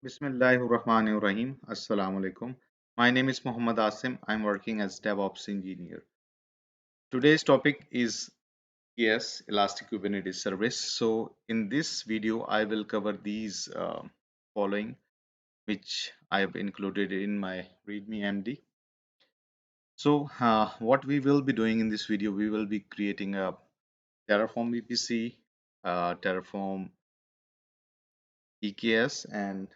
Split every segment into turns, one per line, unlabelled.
Bismillahirrahmanirrahim. Assalamu alaikum. My name is Muhammad Asim. I'm working as DevOps engineer. Today's topic is EKS, Elastic Kubernetes Service. So in this video, I will cover these following, which I have included in my README MD. So what we will be doing in this video, we will be creating a Terraform VPC, Terraform EKS, and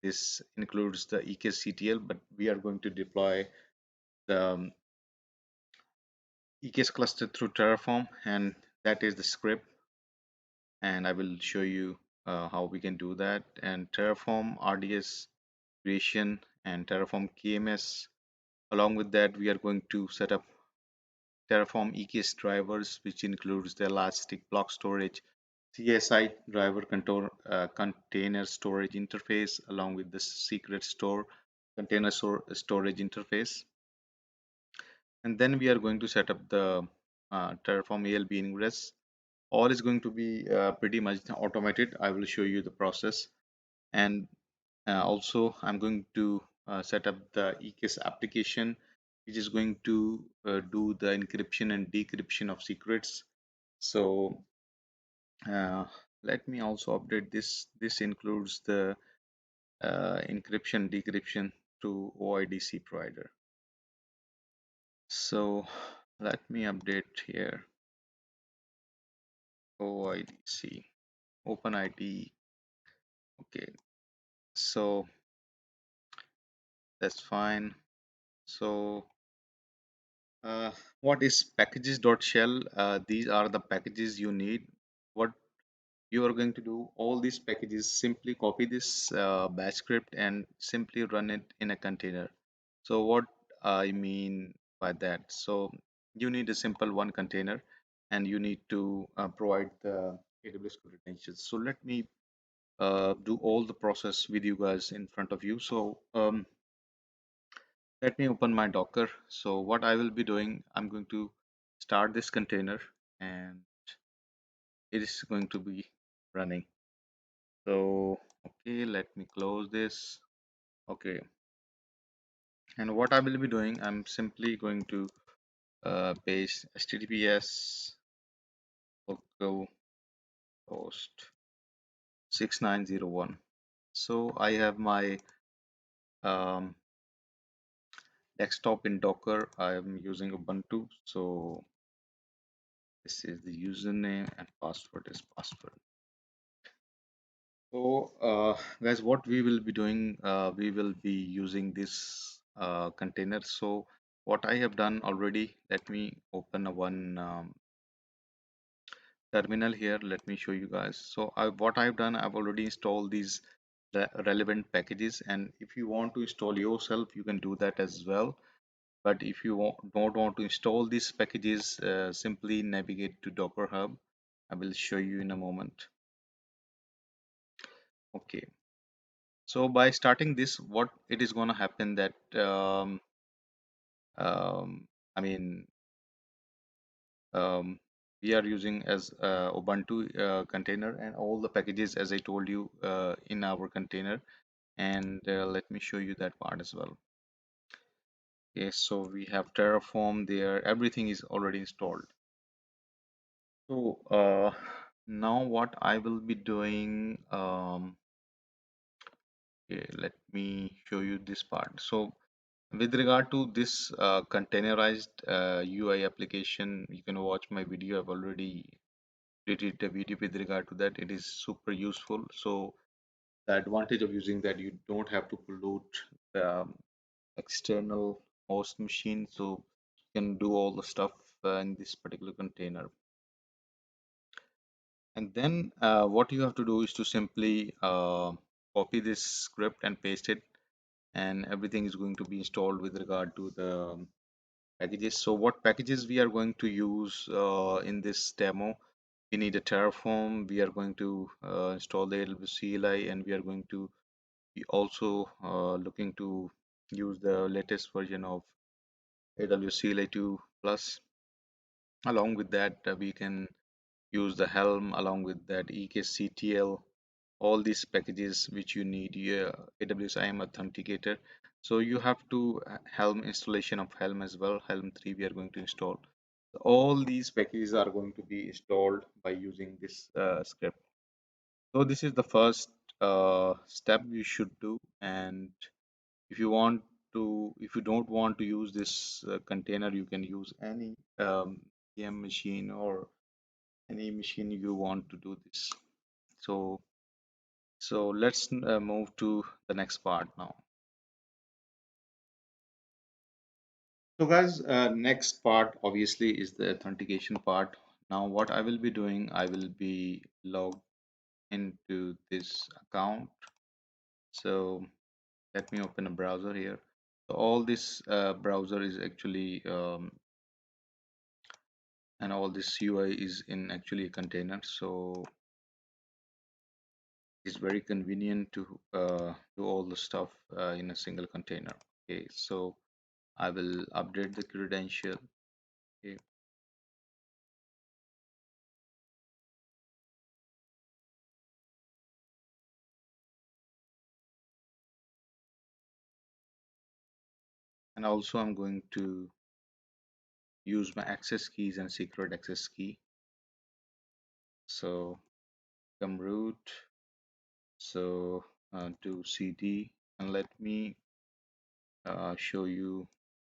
this includes the Eksctl, but we are going to deploy the EKS cluster through Terraform, and that is the script. And I will show you how we can do that. And Terraform RDS creation and Terraform KMS. Along with that, we are going to set up Terraform EKS drivers, which includes the Elastic Block Storage, CSI driver control, container storage interface, along with the secret store container storage interface. And then we are going to set up the Terraform ALB Ingress. All is going to be pretty much automated. I will show you the process. And also, I'm going to set up the EKS application, which is going to do the encryption and decryption of secrets. So uh, let me also update this. This includes the encryption decryption to OIDC provider. So let me update here. OIDC, OpenID. Okay, so that's fine. So what is packages.shell? These are the packages you need. What you are going to do, all these packages, simply copy this bash script and simply run it in a container. So what I mean by that, so you need a simple one container and you need to provide the AWS credentials. So let me do all the process with you guys in front of you. So let me open my Docker. So what I will be doing, I'm going to start this container and it is going to be running. So, okay, let me close this. Okay, and what I will be doing, I'm simply going to paste HTTPS local host 6901. So I have my um, desktop in Docker. I am using Ubuntu. So this is the username and password is password. So, guys, what we will be doing, we will be using this container. So, what I have done already, let me open a one terminal here. Let me show you guys. So, what I've done, I've already installed these relevant packages. And if you want to install yourself, you can do that as well. But if you don't want to install these packages, simply navigate to Docker Hub. I will show you in a moment. Okay. So by starting this, what it is going to happen that um, I mean we are using as Ubuntu container and all the packages as I told you in our container, and let me show you that part as well. Okay, so we have Terraform there. Everything is already installed. So now what I will be doing. Okay, let me show you this part. So with regard to this containerized UI application, you can watch my video. I've already created a video with regard to that. It is super useful. So the advantage of using that, you don't have to pollute the external host machine. So you can do all the stuff in this particular container. And then what you have to do is to simply copy this script and paste it, and everything is going to be installed with regard to the packages. So what packages we are going to use in this demo? We need a Terraform. We are going to install the ALB CLI, and we are going to be also looking to use the latest version of AWS CLI 2 Plus. Along with that, we can use the Helm. Along with that, Eksctl. all these packages which you need. Yeah, AWS IAM Authenticator. So you have to Helm installation of Helm as well. Helm 3 we are going to install. All these packages are going to be installed by using this script. So this is the first step you should do. And if you want if you don't want to use this container, you can use any VM machine or any machine you want to do this. So let's move to the next part now. So guys, next part obviously is the authentication part. Now what I will be doing, I will be logged into this account. So let me open a browser here. So all this browser is actually and all this UI is in actually a container. So it's very convenient to do all the stuff in a single container. Okay, so I will update the credential. Okay, and also I'm going to use my access keys and secret access key. So come root, so do cd, and let me show you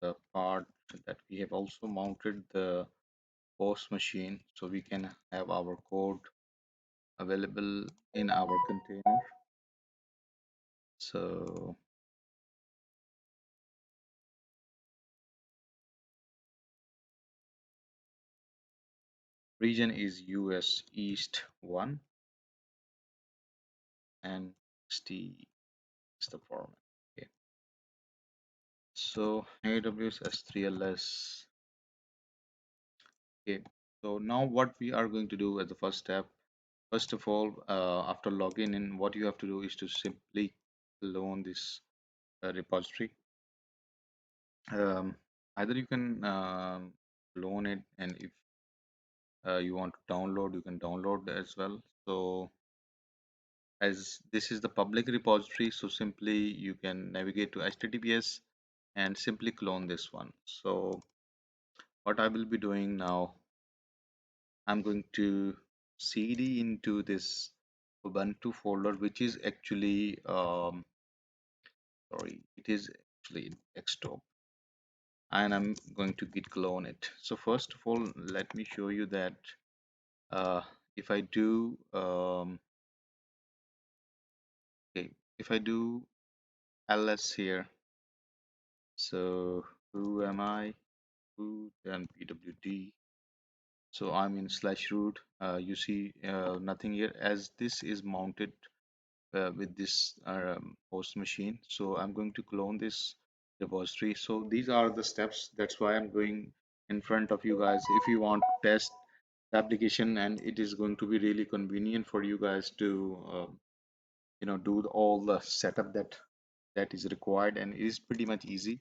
the part that we have also mounted the host machine, so we can have our code available in our container. So region is US East 1 and ST is the format. Okay. So AWS S3LS. Okay. So now what we are going to do as the first step, first of all, after logging in, what you have to do is to simply clone this repository. Um, Either you can clone it, and if you want to download, you can download as well. So as this is the public repository, so simply you can navigate to HTTPS and simply clone this one. So what I will be doing now, I'm going to cd into this Ubuntu folder, which is actually sorry, it is actually Eksctl, and I'm going to git clone it. So first of all, let me show you that uh, if I do okay, if I do ls here, so who am I, who, then pwd, so I'm in slash root. You see nothing here as this is mounted with this host machine. So I'm going to clone this repository. So these are the steps. That's why I'm going in front of you guys. If you want to test the application, and it is going to be really convenient for you guys to do all the setup that is required, and it is pretty much easy.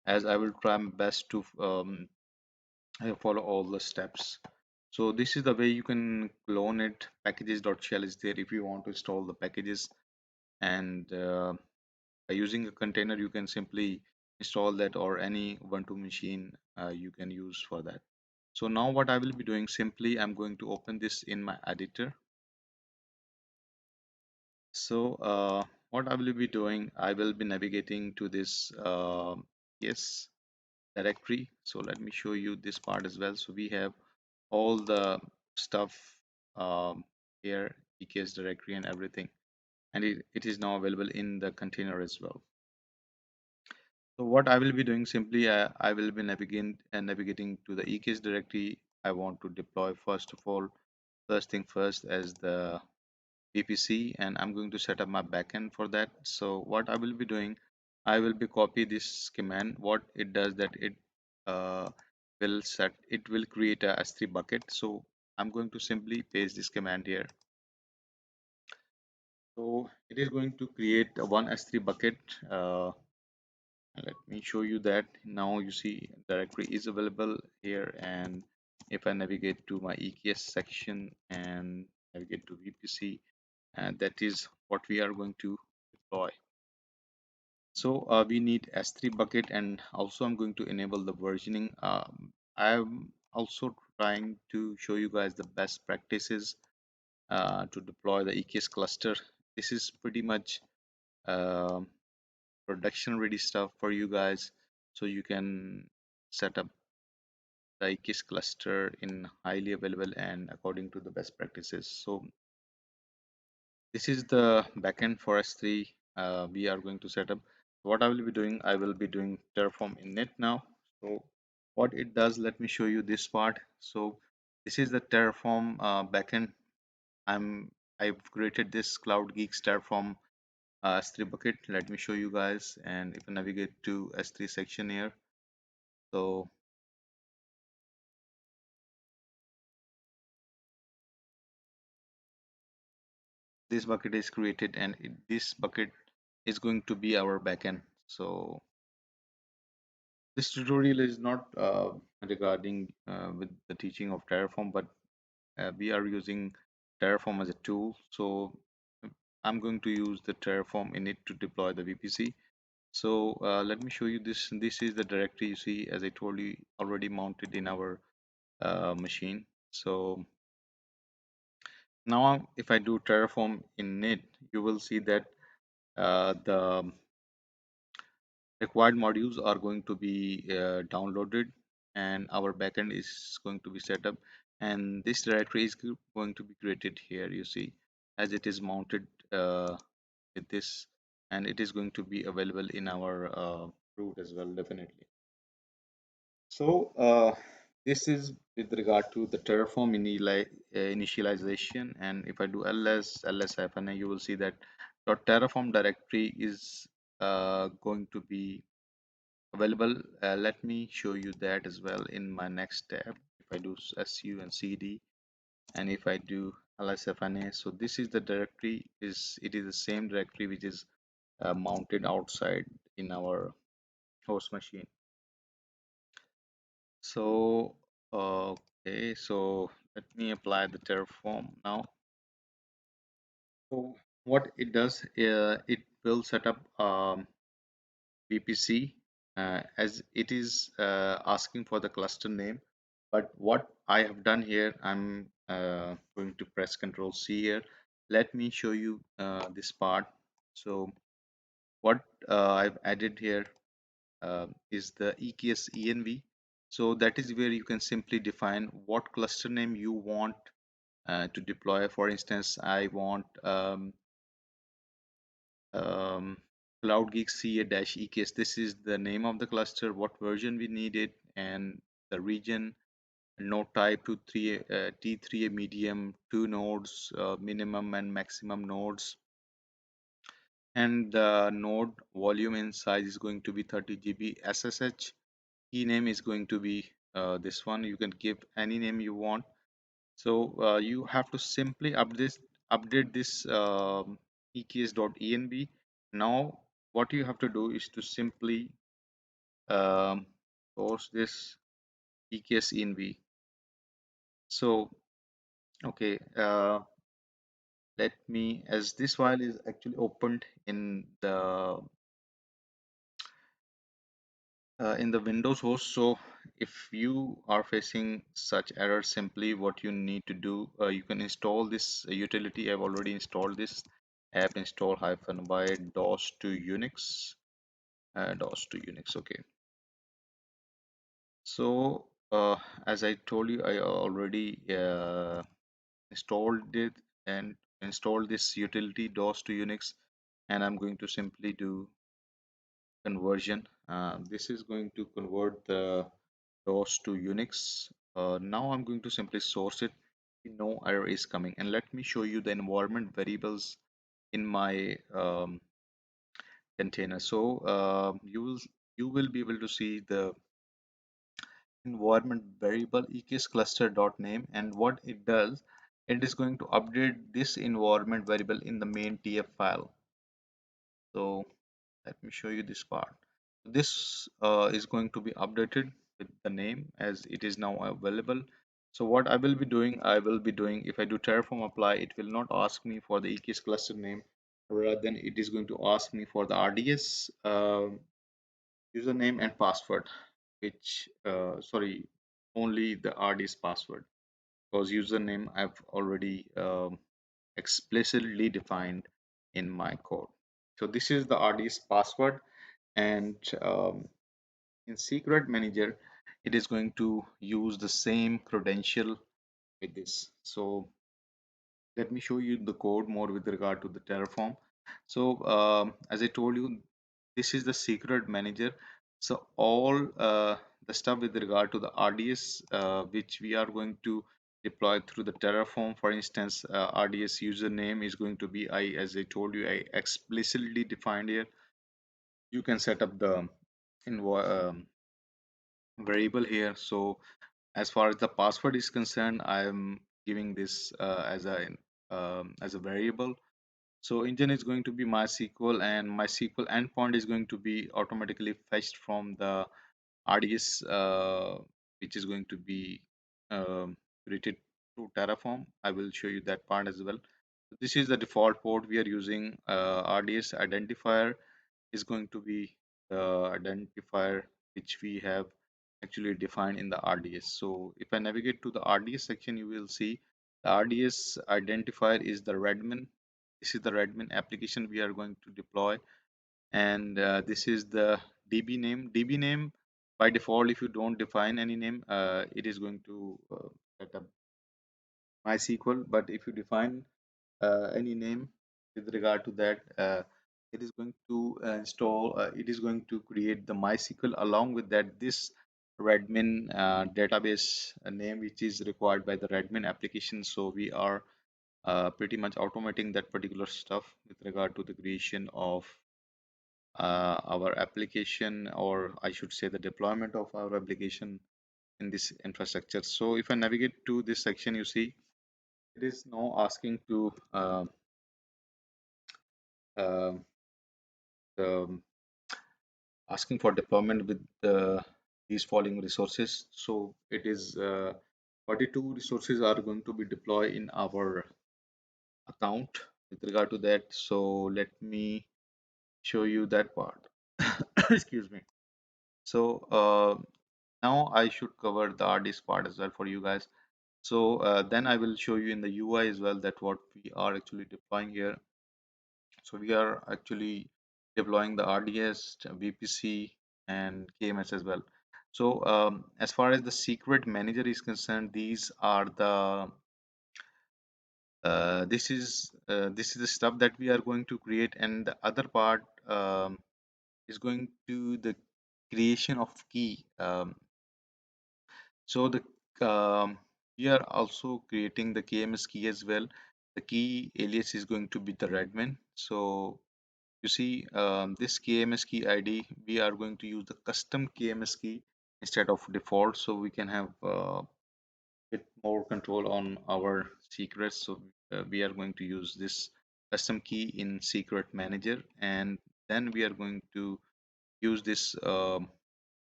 As I will try my best to follow all the steps. So this is the way you can clone it. Packages.shell is there if you want to install the packages, and by using a container you can simply install that, or any Ubuntu machine you can use for that. So now what I will be doing, simply I'm going to open this in my editor. So what I will be doing, I will be navigating to this yes directory. So let me show you this part as well. So we have all the stuff here, EKS directory and everything, and it is now available in the container as well. So what I will be doing, simply I will be navigating to the EKS directory I want to deploy. First of all, first thing first, as the VPC, and I'm going to set up my backend for that. So what I will be doing, I will be copy this command. What it does, that uh, it will create a S3 bucket. So I'm going to simply paste this command here. So it is going to create a one S3 bucket. Let me show you that. Now you see directory is available here, and if I navigate to my EKS section and navigate to VPC, and that is what we are going to deploy. So we need S3 bucket, and also I'm going to enable the versioning. I'm also trying to show you guys the best practices to deploy the EKS cluster. This is pretty much um production ready stuff for you guys, so you can set up the EKS cluster in highly available and according to the best practices. So this is the backend for S3 we are going to set up. What I will be doing, I will be doing Terraform init now. So what it does, let me show you this part. So this is the Terraform backend. I'm I've created this Cloud Geeks Terraform S3 bucket. Let me show you guys. And if I navigate to S3 section here, so this bucket is created, and this bucket is going to be our backend. So this tutorial is not regarding with the teaching of Terraform, but we are using Terraform as a tool. So I'm going to use the Terraform init to deploy the VPC. So let me show you this. This is the directory you see, as I told you, already mounted in our machine. So now if I do Terraform init, you will see that the required modules are going to be downloaded, and our backend is going to be set up, and this directory is going to be created here, you see, as it is mounted with this, and it is going to be available in our root as well, definitely. So this is with regard to the Terraform initialization, and if I do ls-a, you will see that the Terraform directory is going to be available. Let me show you that as well in my next tab. If I do su and cd, and if I do lsfna, so this is the directory. It is the same directory which is mounted outside in our host machine. So okay, so let me apply the Terraform now. So what it does, it will set up VPC as it is asking for the cluster name. But what I have done here, I'm going to press Control C here. Let me show you this part. So what I've added here is the EKS env. So that is where you can simply define what cluster name you want to deploy. For instance, I want um, Cloud Geek CA-EKS. This is the name of the cluster, what version we need it, and the region, node type to T3 a medium, 2 nodes, minimum and maximum nodes, and the node volume and size is going to be 30 GB SSH. Key name is going to be this one. You can give any name you want. So you have to simply update this eks.env. Now what you have to do is to simply um, source this eks So okay, let me, as this file is actually opened in the Windows host. So if you are facing such errors, simply what you need to do, you can install this utility. I've already installed this app install hyphen by DOS to Unix. DOS to Unix. Okay. So as I told you, I already installed it and installed this utility DOS to Unix, and I'm going to simply do conversion. This is going to convert the DOS to Unix. Now I'm going to simply source it. No error is coming, and let me show you the environment variables in my container. So you will be able to see the environment variable EKS cluster.name, and what it does, it is going to update this environment variable in the main TF file. So let me show you this part. This is going to be updated with the name as it is now available. So what I will be doing if I do Terraform apply, it will not ask me for the EKS cluster name. Rather than it is going to ask me for the RDS username and password, which sorry, only the RDS password, because username I've already explicitly defined in my code. So this is the RDS password, and in secret manager it is going to use the same credential with this. So let me show you the code more with regard to the Terraform. So as I told you, this is the secret manager. So all the stuff with regard to the RDS which we are going to deploy through the Terraform. For instance, RDS username is going to be, as I told you, I explicitly defined here. You can set up the variable here. So as far as the password is concerned, I am giving this as a variable. So engine is going to be MySQL, and MySQL endpoint is going to be automatically fetched from the RDS, which is going to be created through Terraform. I will show you that part as well. This is the default port we are using. RDS identifier is going to be the identifier which we have actually defined in the RDS. So if I navigate to the RDS section, you will see the RDS identifier is the Redmine. This is the Redmine application we are going to deploy, and this is the DB name. DB name by default, if you don't define any name, it is going to set up MySQL. But if you define any name with regard to that, it is going to install, it is going to create the MySQL. Along with that, this Redmine database name which is required by the Redmine application. So we are pretty much automating that particular stuff with regard to the creation of our application, or I should say the deployment of our application in this infrastructure. So if I navigate to this section, you see it is now asking to uh, the asking for deployment with these following resources. So it is 42 resources are going to be deployed in our account with regard to that. So let me show you that part. Excuse me. So now I should cover the RDS part as well for you guys. So then I will show you in the UI as well that what we are actually deploying here. So we are actually deploying the RDS, VPC, and KMS as well. So as far as the secret manager is concerned, these are the this is the stuff that we are going to create, and the other part is going to the creation of key. So the we are also creating the KMS key as well. The key alias is going to be the Redmine. So you see this KMS key ID, we are going to use the custom KMS key instead of default, so we can have bit more control on our secrets. So we are going to use this custom key in secret manager, and then we are going to use this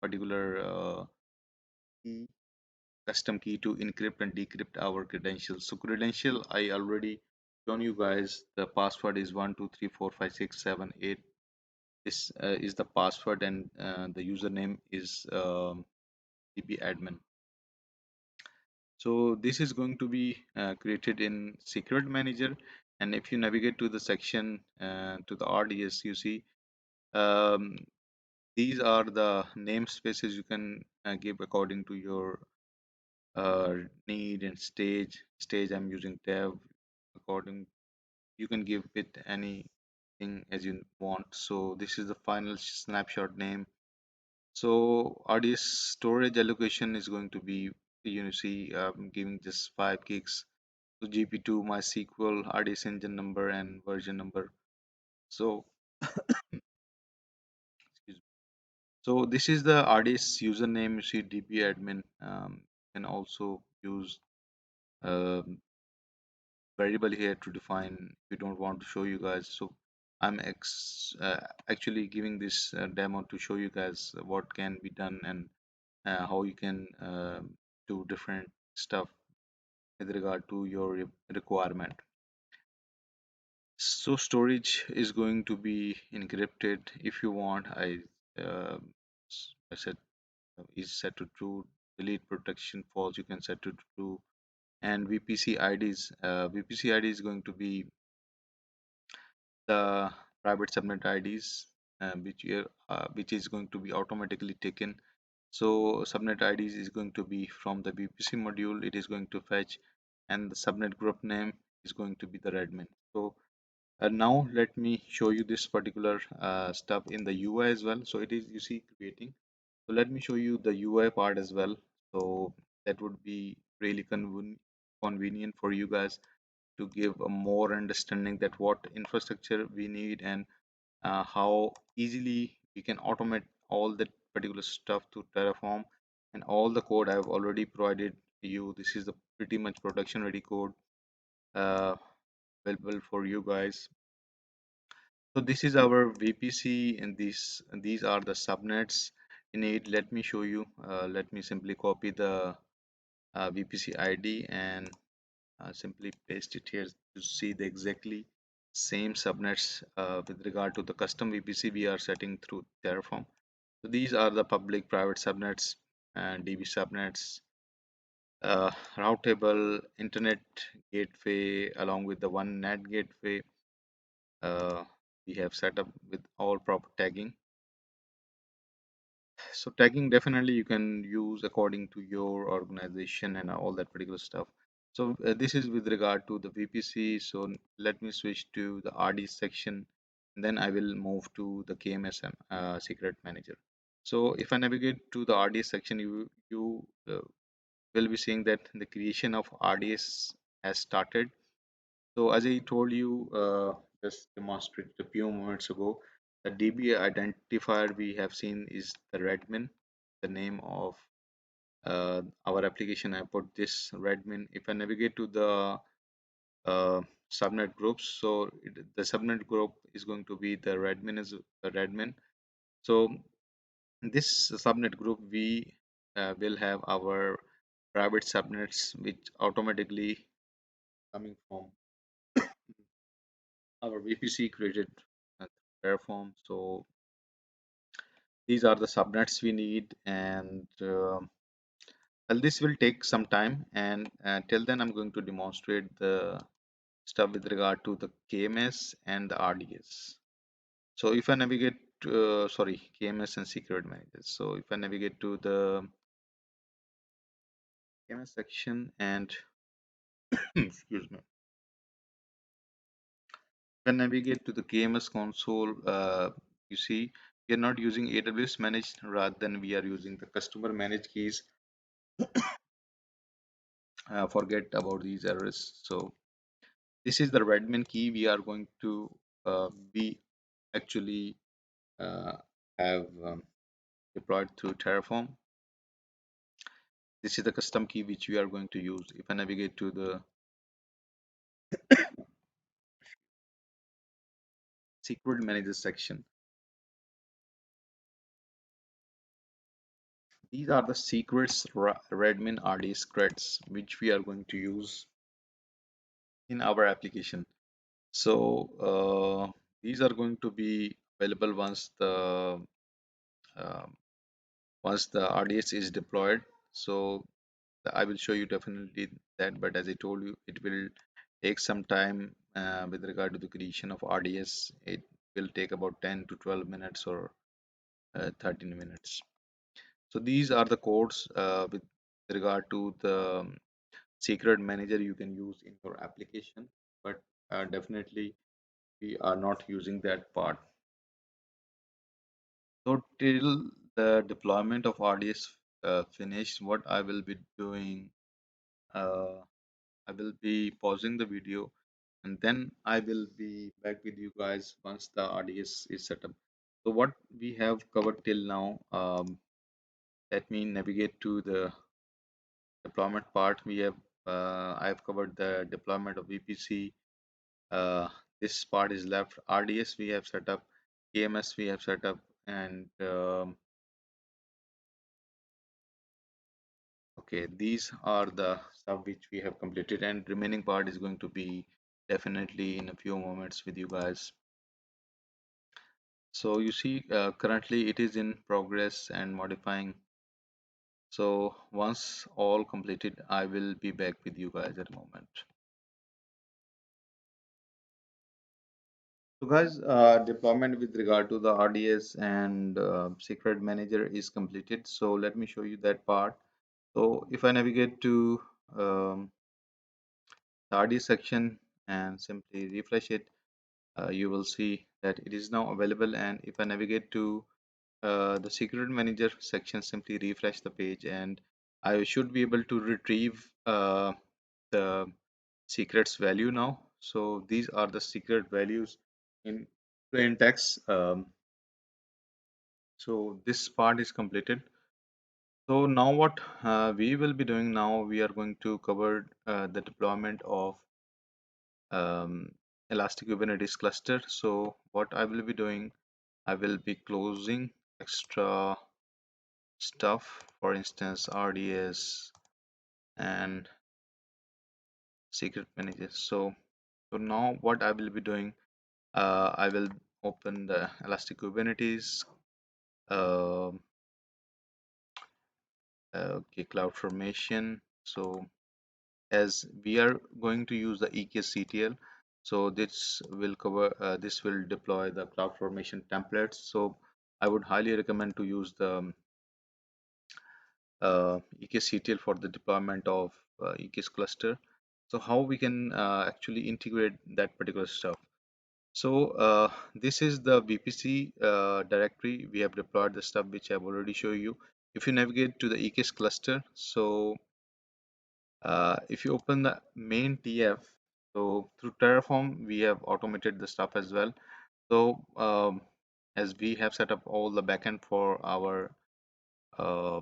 particular key, custom key, to encrypt and decrypt our credentials. So credential, I already shown you guys. The password is 1234567 8. This is the password, and the username is db admin. So this is going to be created in secret manager, and if you navigate to the section to the RDS, you see um, these are the namespaces you can give according to your need and stage. I'm using dev. According, you can give it anything as you want. So this is the final snapshot name. So RDS storage allocation is going to be, you see, giving just 5 gigs. So GP2, MySQL, RDS engine number, and version number. So, excuse me. So this is the RDS username. You see DB admin. Can also use um, variable here to define if you don't want to show you guys. So I'm actually giving this demo to show you guys what can be done, and how you can do different stuff with regard to your requirement. So storage is going to be encrypted. If you want, uh, I said is set to true. Delete protection false, you can set to true. And VPC IDs, VPC ID is going to be the private subnet IDs, which is going to be automatically taken. So subnet IDs is going to be from the VPC module. It is going to fetch, and the subnet group name is going to be the admin. So now let me show you this particular stuff in the UI as well. So it is, you see, creating. So let me show you the UI part as well. So that would be really convenient for you guys to give a more understanding that what infrastructure we need, and how easily we can automate all that particular stuff to Terraform. And all the code I've already provided you. This is the pretty much production ready code uh, available for you guys. So this is our VPC, and these are the subnets in it. Let me show you. Let me simply copy the VPC ID and simply paste it here to see the exactly same subnets with regard to the custom VPC we are setting through Terraform. So these are the public private subnets and DB subnets, routable internet gateway along with the one net gateway. uh, we have set up with all proper tagging. So tagging definitely you can use according to your organization and all that particular stuff. So this is with regard to the VPC. So let me switch to the RD section, and then I will move to the KMS and secret manager. So if I navigate to the RDS section, you will be seeing that the creation of RDS has started. So as I told you, just demonstrated a few moments ago, the DB identifier we have seen is the Redmin, the name of our application. I put this Redmin. If I navigate to the uh, subnet groups, so the subnet group is going to be the Redmin is the Redmin. So this subnet group, we will have our private subnets which automatically coming from our VPC created uh, Terraform. So these are the subnets we need, and well, this will take some time. And till then, I'm going to demonstrate the stuff with regard to the KMS and the RDS. So if I navigate, sorry, KMS and secret managers. So if I navigate to the KMS section and excuse me, when navigate to the KMS console, you see we are not using AWS managed, rather than we are using the customer managed keys. Forget about these errors. So this is the Redmin key we are going to be actually uh, have deployed through Terraform. This is the custom key which we are going to use. If I navigate to the secret manager section, these are the secrets Redmin RD scripts which we are going to use in our application. So these are going to be available uh, once the RDS is deployed. So I will show you definitely that, but as I told you, it will take some time with regard to the creation of RDS. It will take about 10 to 12 minutes or 13 minutes. So these are the codes with regard to the secret manager you can use in your application, but definitely we are not using that part. So till the deployment of RDS finished, what I will be doing, uh, I will be pausing the video, and then I will be back with you guys once the RDS is set up. So what we have covered till now, let me navigate to the deployment part. We have I have covered the deployment of VPC. This part is left. RDS we have set up, KMS we have set up, and okay, Okay, these are the stuff which we have completed, and remaining part is going to be definitely in a few moments with you guys. So you see, currently it is in progress and modifying. So once all completed, I will be back with you guys at a moment. So guys, deployment with regard to the RDS and secret manager is completed. So let me show you that part. So if I navigate to the RDS section and simply refresh it, you will see that it is now available. And if I navigate to the secret manager section, simply refresh the page and I should be able to retrieve the secrets value now. So these are the secret values in plain text. So this part is completed. So now what we will be doing now, we are going to cover the deployment of um, Elastic Kubernetes cluster. So what I will be doing, I will be closing extra stuff, for instance, RDS and secret managers. So now what I will be doing, I will open the Elastic Kubernetes, um okay, cloud formation. So as we are going to use the Eksctl, so this will deploy the cloud formation templates. So I would highly recommend to use the Eksctl for the deployment of EKS cluster. So how we can actually integrate that particular stuff. So this is the VPC directory. We have deployed the stuff which I've already shown you. If you navigate to the EKS cluster, so if you open the main TF, so through Terraform, we have automated the stuff as well. So as we have set up all the backend for our uh,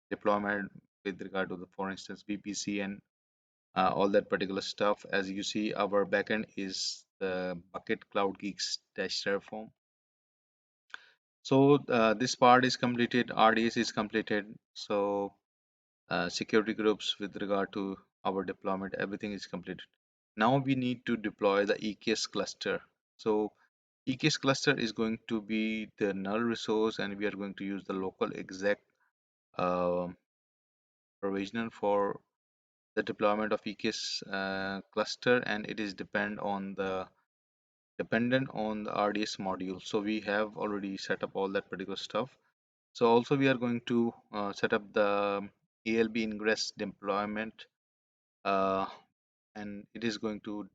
deployment with regard to the, for instance, VPC and all that particular stuff, as you see, our backend is the bucket cloud geeks dash Terraform. So this part is completed, RDS is completed. So security groups with regard to our deployment, everything is completed. Now we need to deploy the EKS cluster. So EKS cluster is going to be the null resource, and we are going to use the local exec uh, provisioner for the deployment of EKS cluster, and it is dependent on the RDS module. So we have already set up all that particular stuff. So also we are going to set up the ALB Ingress deployment, uh, and it is going to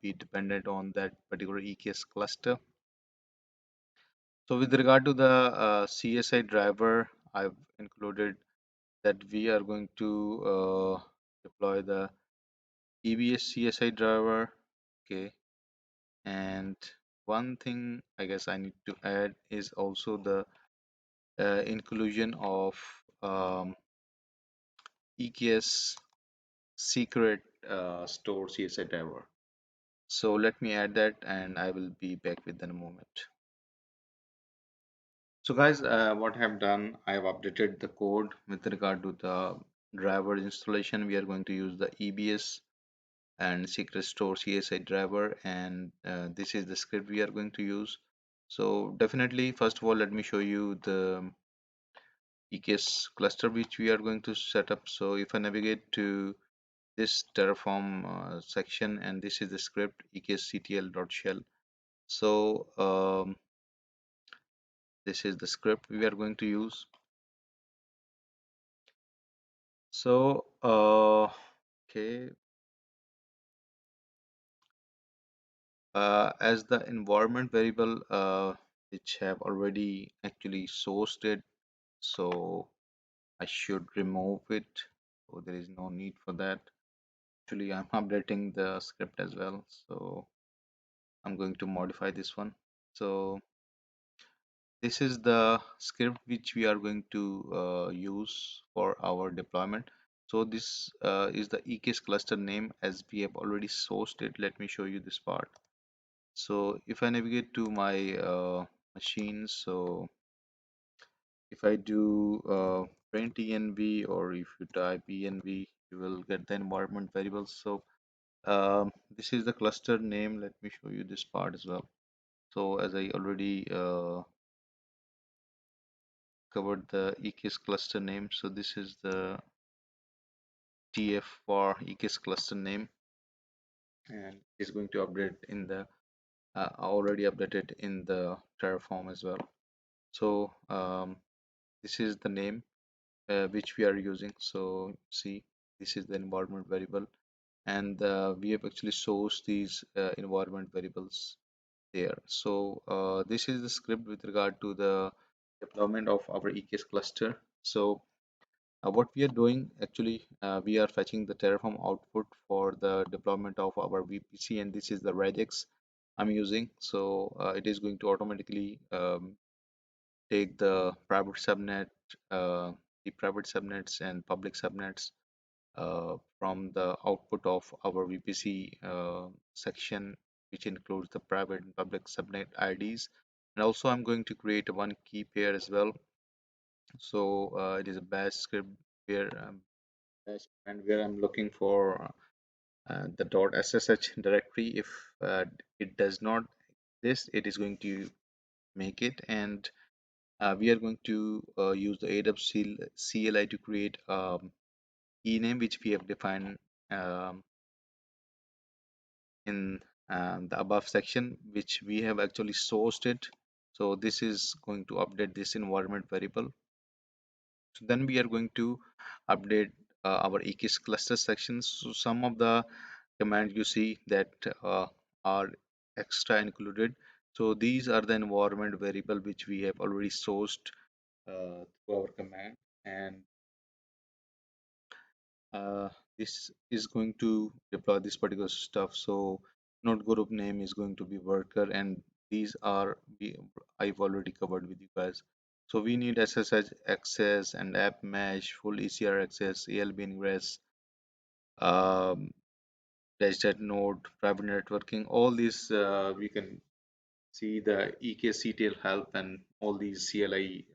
be dependent on that particular EKS cluster. So with regard to the CSI driver, I've included that we are going to deploy the EBS CSI driver. Okay, and one thing I guess I need to add is also the inclusion of EKS secret store CSI driver. So let me add that and I will be back within a moment. So guys, what I have done, I have updated the code with regard to the driver installation. We are going to use the EBS and secret store CSI driver, and this is the script we are going to use. So definitely, first of all, let me show you the EKS cluster which we are going to set up. So if I navigate to this Terraform section, and this is the script eksctl.shell. So this is the script we are going to use. So okay, as the environment variable which have already actually sourced it, so I should remove it. So there is no need for that. Actually, I'm updating the script as well, so I'm going to modify this one. So this is the script which we are going to use for our deployment. So this is the EKS cluster name, as we have already sourced it. Let me show you this part. So if I navigate to my machine, so if I do print env, or if you type env, you will get the environment variables. So this is the cluster name. Let me show you this part as well. So as I already covered the EKS cluster name, so this is the TF for EKS cluster name, and it's going to update in the already updated in the Terraform as well. So this is the name which we are using. So see, this is the environment variable, and we have actually sourced these environment variables there. So this is the script with regard to the deployment of our EKS cluster. So what we are doing actually, we are fetching the Terraform output for the deployment of our VPC, and this is the regex I'm using. So it is going to automatically take uh, the private subnets and public subnets from the output of our VPC section, which includes the private and public subnet IDs. And also I'm going to create one key pair as well. So it is a bash script where bash and where I'm looking for the .ssh directory. If it does not exist, it is going to make it, and we are going to use the AWS CLI to create ename which we have defined um, in the above section, which we have actually sourced it. So this is going to update this environment variable. So then we are going to update our EKS cluster sections. So some of the commands you see that are extra included. So these are the environment variable which we have already sourced through our command, and uh, this is going to deploy this particular stuff. So node group name is going to be worker, and these are I've already covered with you guys. So we need SSH access and app mesh, full ECR access, ALB ingress, um, dash node, private networking. All these we can see the EKCTL help and all these CLI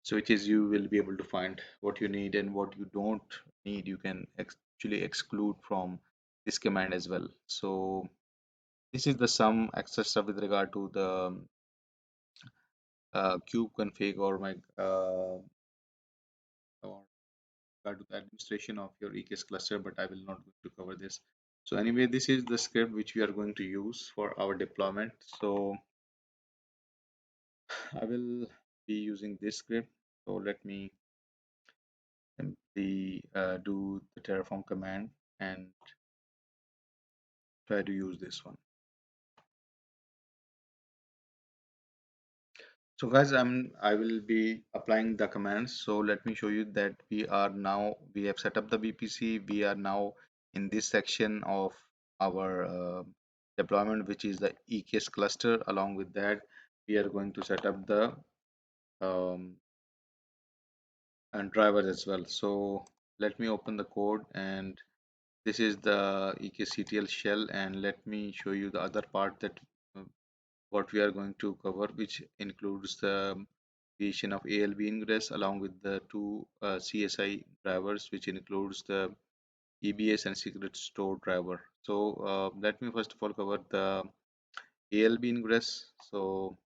switches. You will be able to find what you need, and what you don't need you can actually exclude from this command as well. So this is the some extra stuff with regard to the kube config, or my or regard to the administration of your EKS cluster, but I will not going to cover this. So anyway, this is the script which we are going to use for our deployment. So I will be using this script. So let me simply do the Terraform command and try to use this one. So guys, I will be applying the commands. So let me show you that we have set up the VPC. We are now in this section of our deployment, which is the EKS cluster. Along with that, we are going to set up the um, and drivers as well. So let me open the code, and this is the EKCTL shell, and let me show you the other part that uh, what we are going to cover, which includes the creation of ALB Ingress along with the two CSI drivers, which includes the EBS and secret store driver. So let me first of all cover the ALB Ingress. So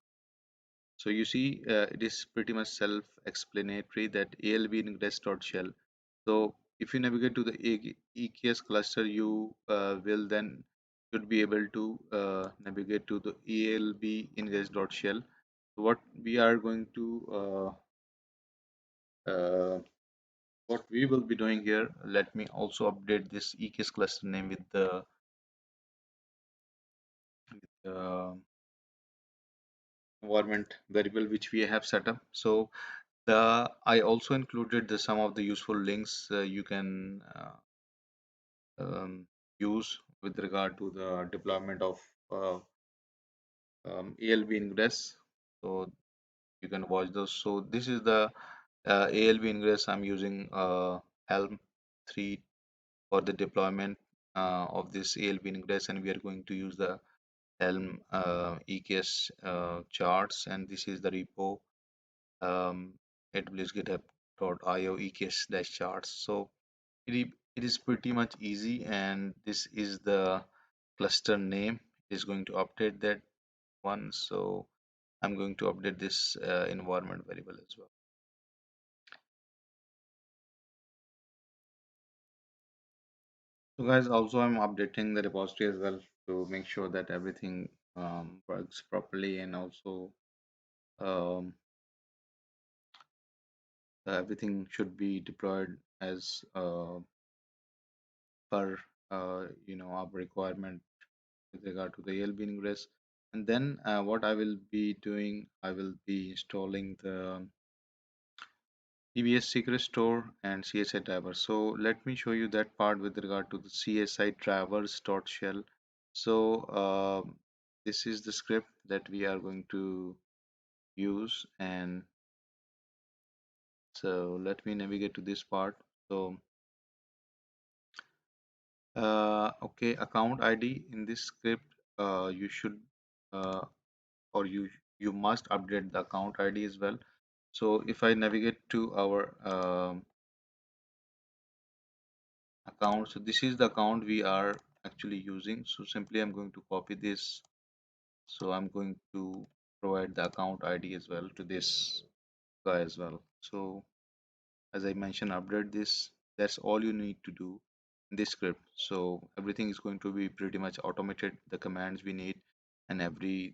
you see, it is pretty much self-explanatory that ALB Ingress.shell. So if you navigate to the EKS cluster, you will then should be able to navigate to the ALB Ingress.shell. What we are going to what we will be doing here, let me also update this EKS cluster name with the uh, environment variable which we have set up. So the I also included the some of the useful links you can use with regard to the deployment of uh, ALB Ingress. So you can watch those. So this is the ALB Ingress. I'm using Helm 3 for the deployment of this ALB Ingress, and we are going to use the Helm EKS charts, and this is the repo, AWS GitHub .io EKS charts. So it is pretty much easy, and this is the cluster name. It is going to update that one. So I'm going to update this environment variable as well. So guys, also I'm updating the repository as well to make sure that everything works properly, and also um, everything should be deployed as per our requirement with regard to the ALB Ingress. And then what I will be doing, I will be installing the EBS secret store and CSI driver. So let me show you that part with regard to the CSI drivers.shell. So this is the script that we are going to use, and so let me navigate to this part. So okay, account ID in this script, you should uh, or you must update the account ID as well. So if I navigate to our account, so this is the account we are actually using. So simply I'm going to copy this. So I'm going to provide the account ID as well to this guy as well. So as I mentioned, update this. That's all you need to do in this script. So everything is going to be pretty much automated. The commands we need, and every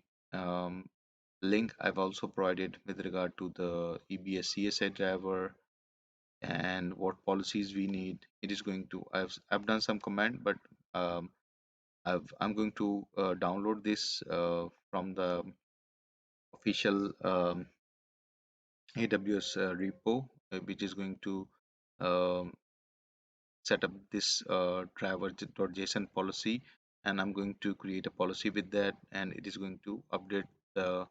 link I've also provided with regard to the EBS CSI driver and what policies we need. It is going to, I've done some command, but um, I'm going to download this from the official AWS repo, which is going to um, set up this driver.json policy, and I'm going to create a policy with that, and it is going to update the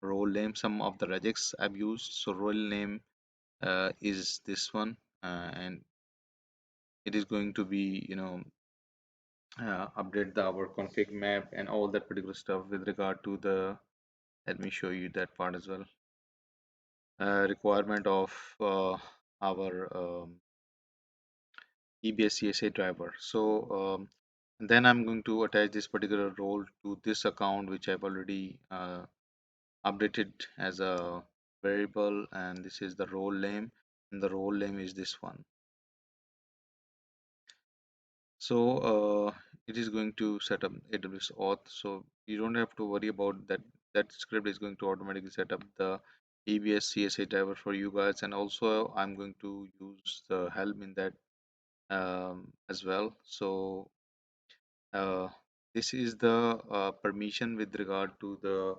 role name, some of the regex I've used. So role name is this one, and it is going to be update our config map and all that particular stuff with regard to the, let me show you that part as well, requirement of our EBS CSI driver. So then I'm going to attach this particular role to this account which I've already updated as a variable, and this is the role name, and the role name is this one. So it is going to set up AWS auth, so you don't have to worry about that. That script is going to automatically set up the EBS CSI driver for you guys, and also I'm going to use the helm in that as well. So uh, this is the permission with regard to the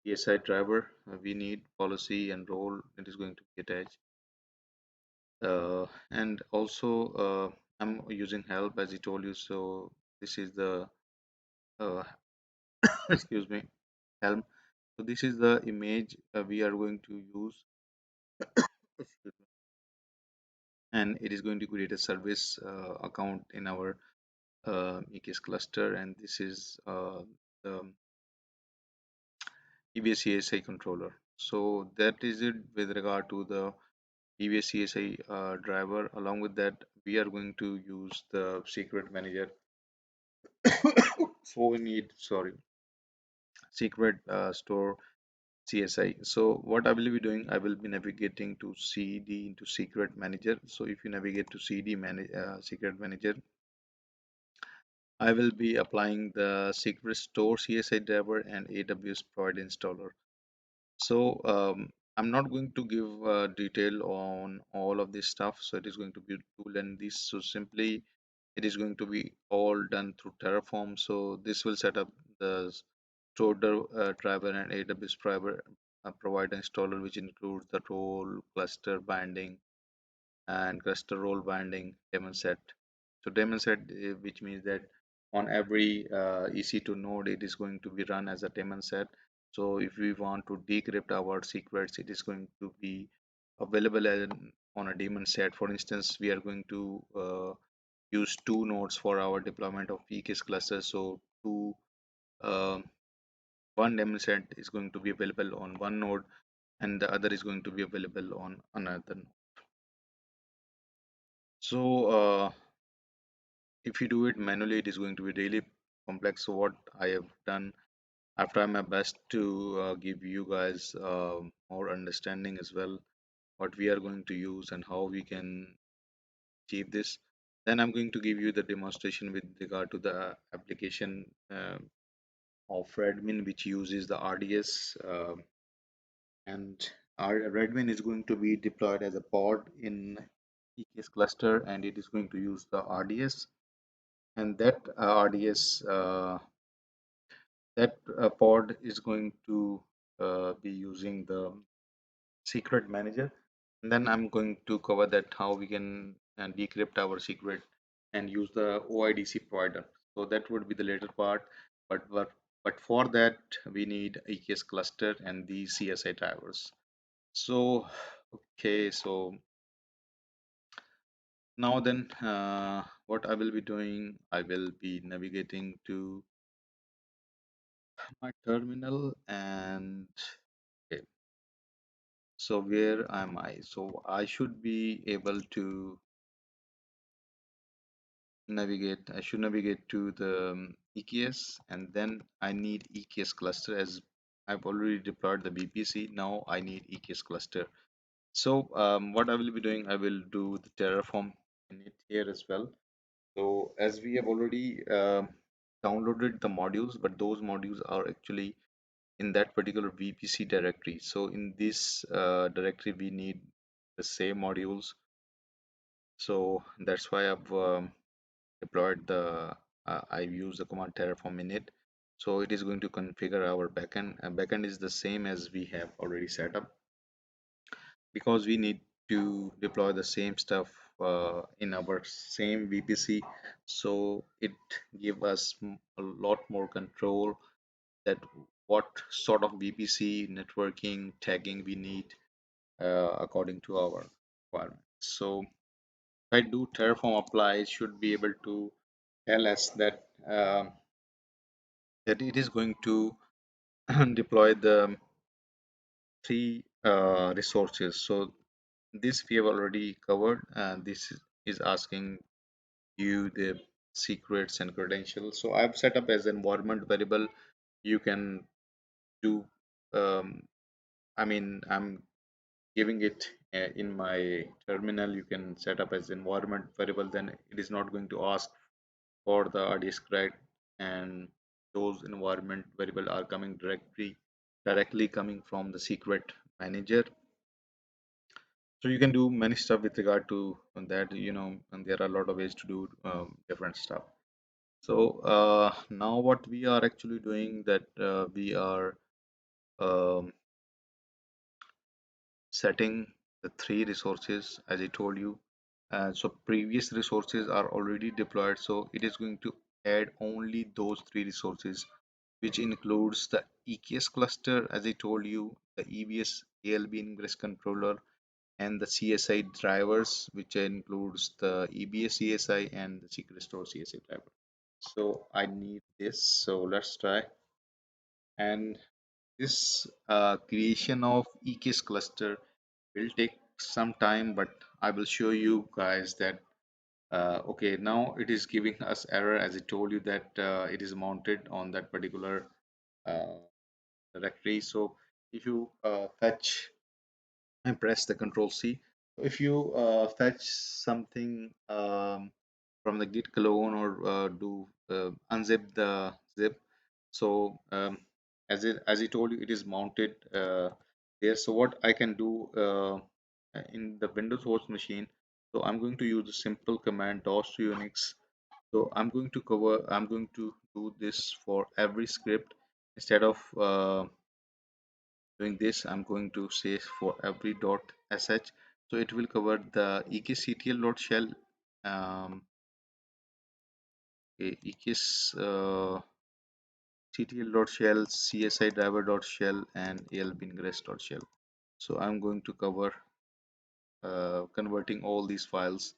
ESI driver. We need policy and role. It is going to be attached. And also I'm using help as I told you. So this is the uh, excuse me, helm. So this is the image we are going to use. Excuse me. And it is going to create a service account in our EKS cluster, and this is the EBS CSI controller. So that is it with regard to the EBS CSI driver. Along with that, we are going to use the secret manager. So we need, sorry, secret store CSI. So what I will be doing, I will be navigating to CD into secret manager. So if you navigate to CD manage secret manager, I will be applying the secret store CSI driver and AWS provide installer. So I'm not going to give detail on all of this stuff. So it is going to be tool and this. So simply it is going to be all done through Terraform. So this will set up the store driver and AWS driver provide installer, which includes the role, cluster binding, and cluster role binding daemon set. So daemon set, which means that on every EC2 node, it is going to be run as a daemon set. So if we want to decrypt our secrets, it is going to be available on a daemon set. For instance, we are going to use two nodes for our deployment of EKS clusters. So two um, one daemon set is going to be available on one node, and the other is going to be available on another node. So if you do it manually, it is going to be really complex. So what I have done, I've tried my best to give you guys more understanding as well, what we are going to use and how we can achieve this. Then I'm going to give you the demonstration with regard to the application of Redmin, which uses the RDS, and our Redmin is going to be deployed as a pod in EKS cluster, and it is going to use the RDS, and that RDS pod is going to be using the secret manager. And then I'm going to cover that how we can decrypt our secret and use the OIDC provider. So that would be the later part, but for that we need EKS cluster and the CSI drivers. So okay, so now then, what I will be doing, I will be navigating to my terminal, and okay, so where am I? So I should be able to navigate. I should navigate to the EKS, and then I need EKS cluster, as I've already deployed the VPC. Now I need EKS cluster. So what I will be doing, I will do the Terraform in it here as well. So as we have already downloaded the modules, but those modules are actually in that particular VPC directory. So in this directory, we need the same modules. So that's why I've deployed the, I've used the command Terraform init. So it is going to configure our backend, and backend is the same as we have already set up, because we need to deploy the same stuff in our same VPC. So it give us a lot more control that what sort of VPC networking tagging we need according to our requirements. So if I do Terraform apply, it should be able to tell us that that it is going to deploy the three resources. So this we have already covered, and this is asking you the secrets and credentials. So I've set up as environment variable. You can do I mean, I'm giving it in my terminal. You can set up as environment variable, then it is not going to ask for the RDS cred, and those environment variable are coming directly coming from the secret manager. So you can do many stuff with regard to that, and there are a lot of ways to do different stuff. So now what we are actually doing, that we are um, setting the three resources as I told you. So previous resources are already deployed, so it is going to add only those three resources, which includes the EKS cluster, as I told you, the EBS ALB Ingress controller, and the CSI drivers, which includes the EBS CSI and the secret store CSI driver. So I need this. So let's try. And this creation of EKS cluster will take some time, but I will show you guys that okay, now it is giving us error, as I told you that it is mounted on that particular uh, directory. So if you fetch and press the control C, if you fetch something from the git clone, or do unzip the zip, so as I told you, it is mounted there. So what I can do in the Windows host machine, so I'm going to use the simple command DOS to Unix. So I'm going to do this for every script. Instead of doing this, I'm going to say for every .sh. So it will cover the ekctl.shell, um, eks ctl.shell, csi driver.shell, and ALB Ingress.shell. So I'm going to cover converting all these files,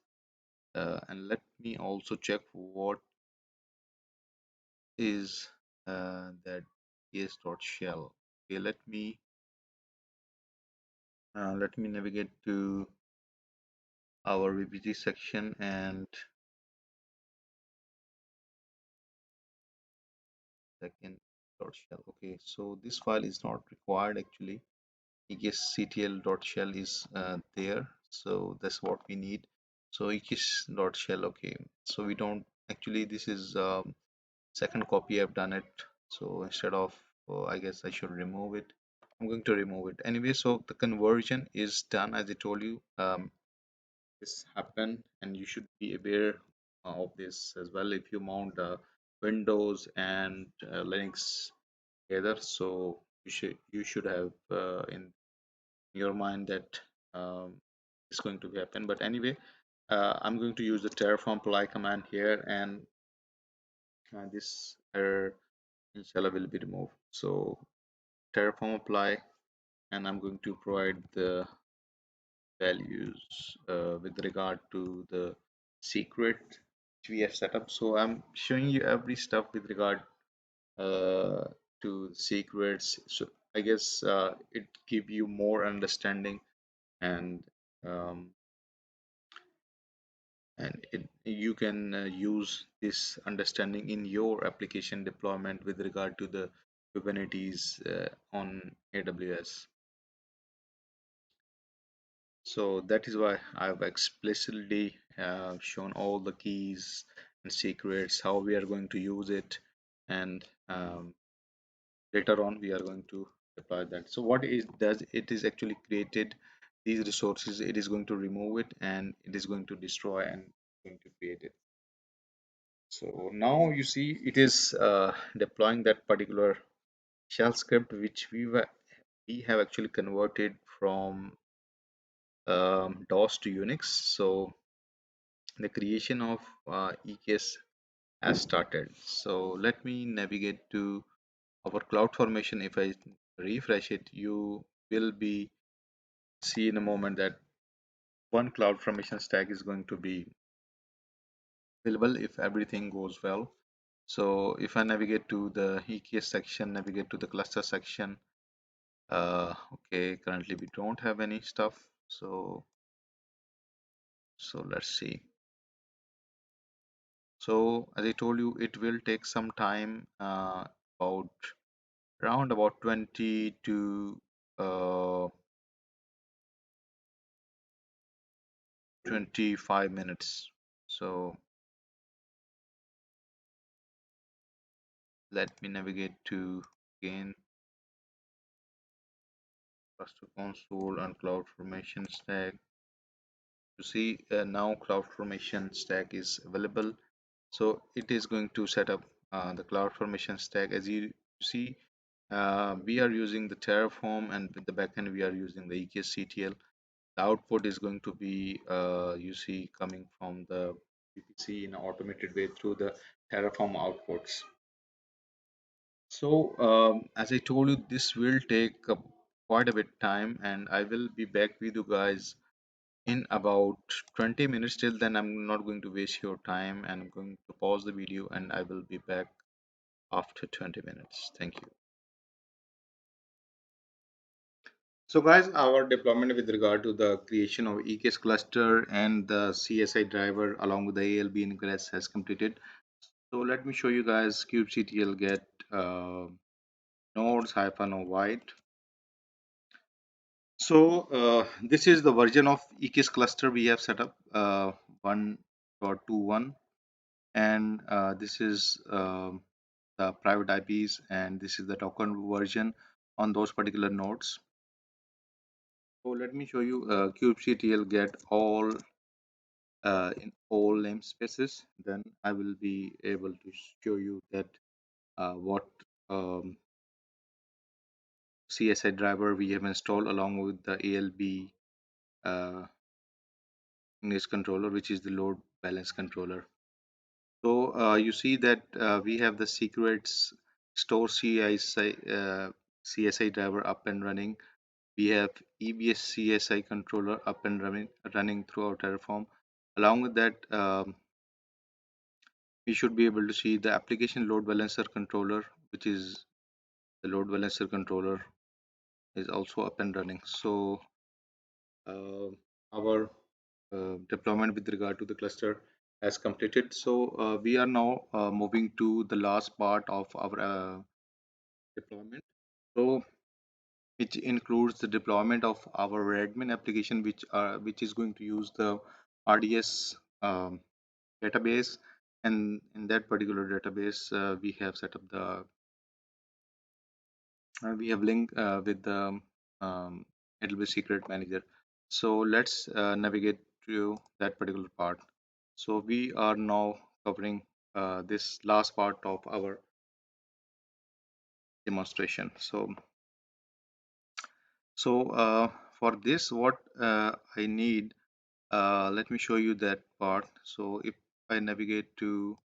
and let me also check what is that es.shell. Okay, let me Let me navigate to our VPG section and second dot shell. Okay, so this file is not required actually. Eksctl.shell is there, so that's what we need. So ekis.shell. Okay, so we don't actually, this is second copy I've done it. So instead of I guess I should remove it. I'm going to remove it anyway. So the conversion is done as I told you. This happened and you should be aware of this as well if you mount Windows and Linux together. So you should have in your mind that um, it's going to happen. But anyway, I'm going to use the Terraform apply command here, and this error inshallah will be removed. So Terraform apply, and I'm going to provide the values with regard to the secret which we have set up. So I'm showing you every stuff with regard uh, to secrets. So I guess it give you more understanding, and um, you can use this understanding in your application deployment with regard to the Kubernetes on AWS. So that is why I've explicitly shown all the keys and secrets, how we are going to use it, and later on we are going to deploy that. So what it does, it is actually created these resources, it is going to remove it, and it is going to destroy and going to create it. So now you see it is deploying that particular shell script which we have actually converted from DOS to Unix. So the creation of EKS has started. So let me navigate to our cloud formation. If I refresh it, you will be see in a moment that one cloud formation stack is going to be available if everything goes well. So if I navigate to the EKS section, navigate to the cluster section, okay, currently we don't have any stuff. So let's see. So as I told you, it will take some time, about around about 20 to 25 minutes. So let me navigate to again cluster console and cloud formation stack. You see now cloud formation stack is available. So it is going to set up the cloud formation stack. As you see, we are using the Terraform, and with the backend we are using the Eksctl. The output is going to be you see coming from the VPC in an automated way through the Terraform outputs. So as I told you, this will take quite a bit time, and I will be back with you guys in about 20 minutes. Till then, I'm not going to waste your time, and I'm going to pause the video, and I will be back after 20 minutes. Thank you. So guys, our deployment with regard to the creation of EKS cluster and the CSI driver along with the ALB Ingress has completed. So let me show you guys kubectl get nodes -avoid. So this is the version of EKS cluster we have set up, 1.21, and this is the private IPs, and this is the token version on those particular nodes. So let me show you kubectl get all in all namespaces. Then I will be able to show you that what CSI driver we have installed along with the ALB Ingress controller, which is the load balance controller. So you see that we have the secrets store CSI driver up and running. We have EBS CSI controller up and running through our Terraform. Along with that, we should be able to see the application load balancer controller, which is the load balancer controller is also up and running. So uh, our deployment with regard to the cluster has completed. So we are now moving to the last part of our deployment. So which includes the deployment of our admin application, which is going to use the RDS database, and in that particular database we have linked with the ALB secret manager. So let's navigate to that particular part. So we are now covering this last part of our demonstration. So for this, what I need, let me show you that part. So if I navigate to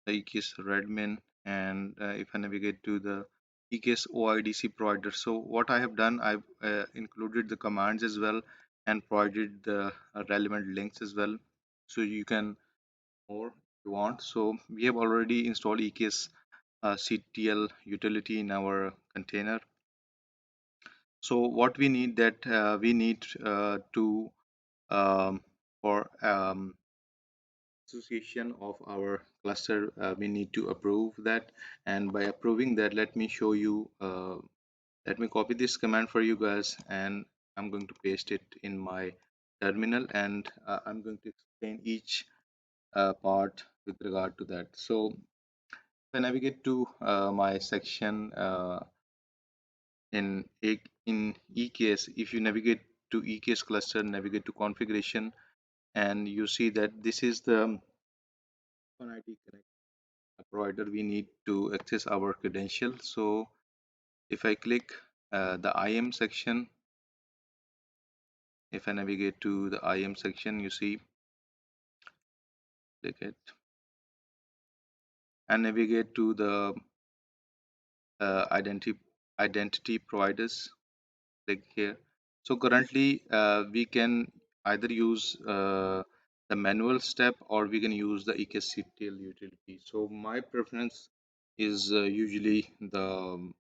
the EKS Redmin, and if I navigate to the EKS OIDC provider, so what I have done, I've included the commands as well and provided the relevant links as well, so you can more if you want. So we have already installed EKS CTL utility in our container. So what we need, that we need to for association of our cluster, we need to approve that, and by approving that, let me show you, let me copy this command for you guys, and I'm going to paste it in my terminal, and I'm going to explain each part with regard to that. So if I navigate to my section in EKS, if you navigate to EKS cluster, navigate to configuration, and you see that this is the OpenID Connect provider. We need to access our credential. So if I click the IM section, if I navigate to the IM section, you see, click it and navigate to the identity providers, click here. So currently we can either use the manual step, or we can use the Eksctl utility. So my preference is usually the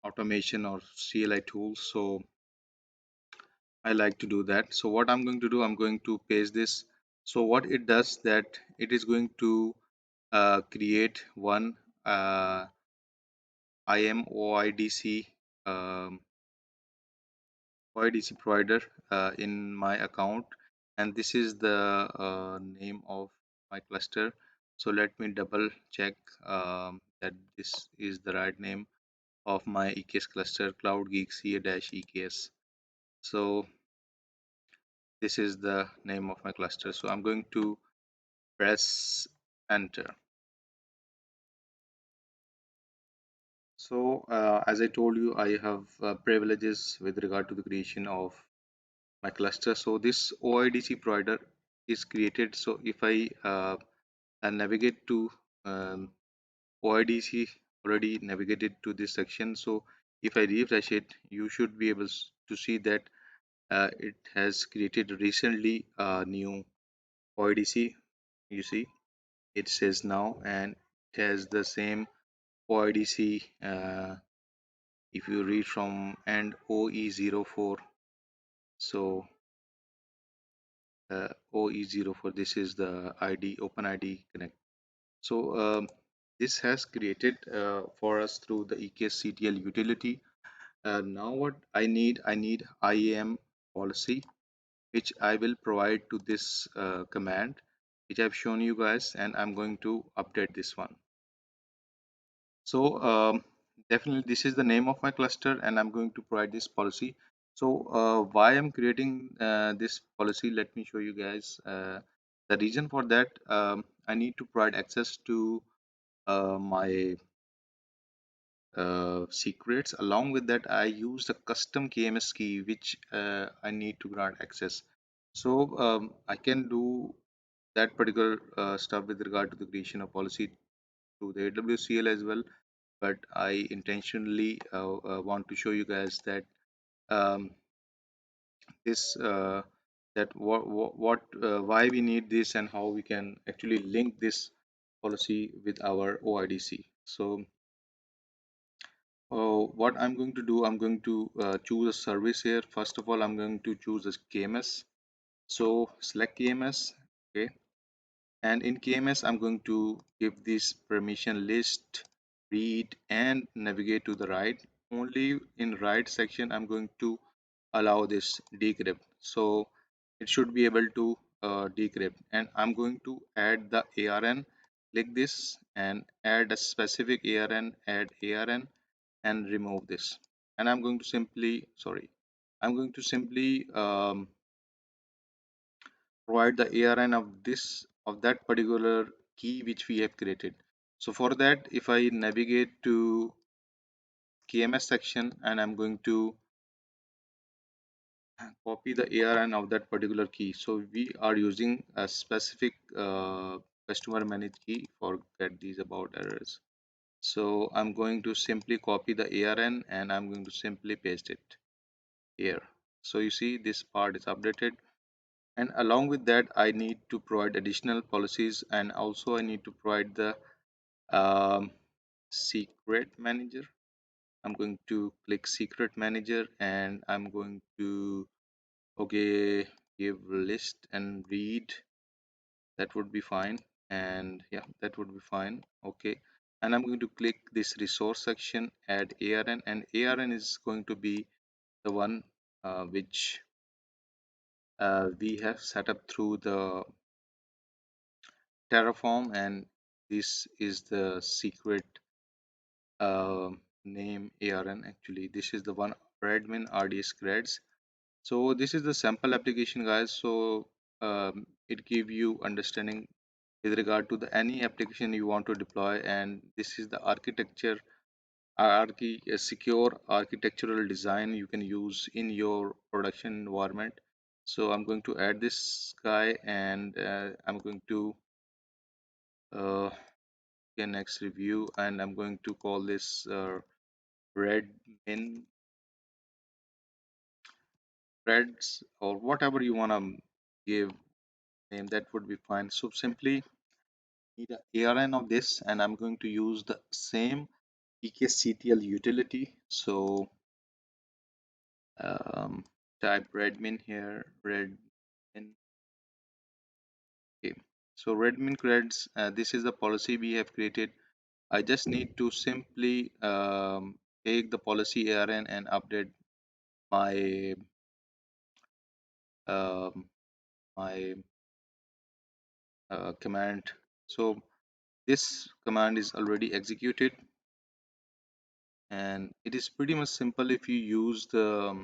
automation or CLI tools. So I like to do that. So what I'm going to do, I'm going to paste this. So what it does, that it is going to create one IM OIDC OIDC provider in my account, and this is the name of my cluster. So let me double check that this is the right name of my EKS cluster, Cloud Geek CA-EKS. So this is the name of my cluster. So I'm going to press enter. So as I told you, I have privileges with regard to the creation of my cluster. So this OIDC provider is created. So if I navigate to OIDC, already navigated to this section. So if I refresh it, you should be able to see that it has created recently a new OIDC. You see, it says now, and it has the same OIDC. If you read from and OE04, so OE04, this is the ID, OpenID Connect. So this has created for us through the EKS utility. Now what I need IAM policy, which I will provide to this command, which I've shown you guys, and I'm going to update this one. So definitely this is the name of my cluster, and I'm going to provide this policy. So why I'm creating this policy, let me show you guys. The reason for that, I need to provide access to my secrets. Along with that, I use a custom KMS key, which I need to grant access. So I can do that particular stuff with regard to the creation of policy to the AWCL as well, but I intentionally want to show you guys that um, this that what why we need this, and how we can actually link this policy with our OIDC. So What I'm going to do, I'm going to choose a service here. First of all, I'm going to choose a KMS. So select KMS, okay. And in KMS, I'm going to give this permission list, read and navigate to the right. Only in right section, I'm going to allow this decrypt. So it should be able to decrypt. And I'm going to add the ARN. Click this and add a specific ARN, add ARN and remove this. And I'm going to simply, sorry, I'm going to simply provide the ARN of this of that particular key which we have created. So for that, if I navigate to KMS section and I'm going to copy the ARN of that particular key. So we are using a specific customer managed key. Forget these about errors. So I'm going to simply copy the ARN and I'm going to simply paste it here. So you see this part is updated. And along with that, I need to provide additional policies, and also I need to provide the secret manager. I'm going to click secret manager and I'm going to, okay, give list and read. That would be fine. And yeah, that would be fine. Okay. And I'm going to click this resource section, add ARN, and ARN is going to be the one which we have set up through the Terraform, and this is the secret name ARN. Actually, this is the one admin RDS creds. So this is the sample application, guys. So it give you understanding with regard to the any application you want to deploy, and this is the architecture, secure architectural design you can use in your production environment. So I'm going to add this guy, and I'm going to uh, next review, and I'm going to call this red min reds, or whatever you want to give name, that would be fine. So simply need a ARN of this, and I'm going to use the same Eksctl utility. So um, type redmin here, redmin. Okay. So redmin creds, this is the policy we have created. I just need to simply take the policy ARN and update my um, my command. So this command is already executed, and it is pretty much simple if you use the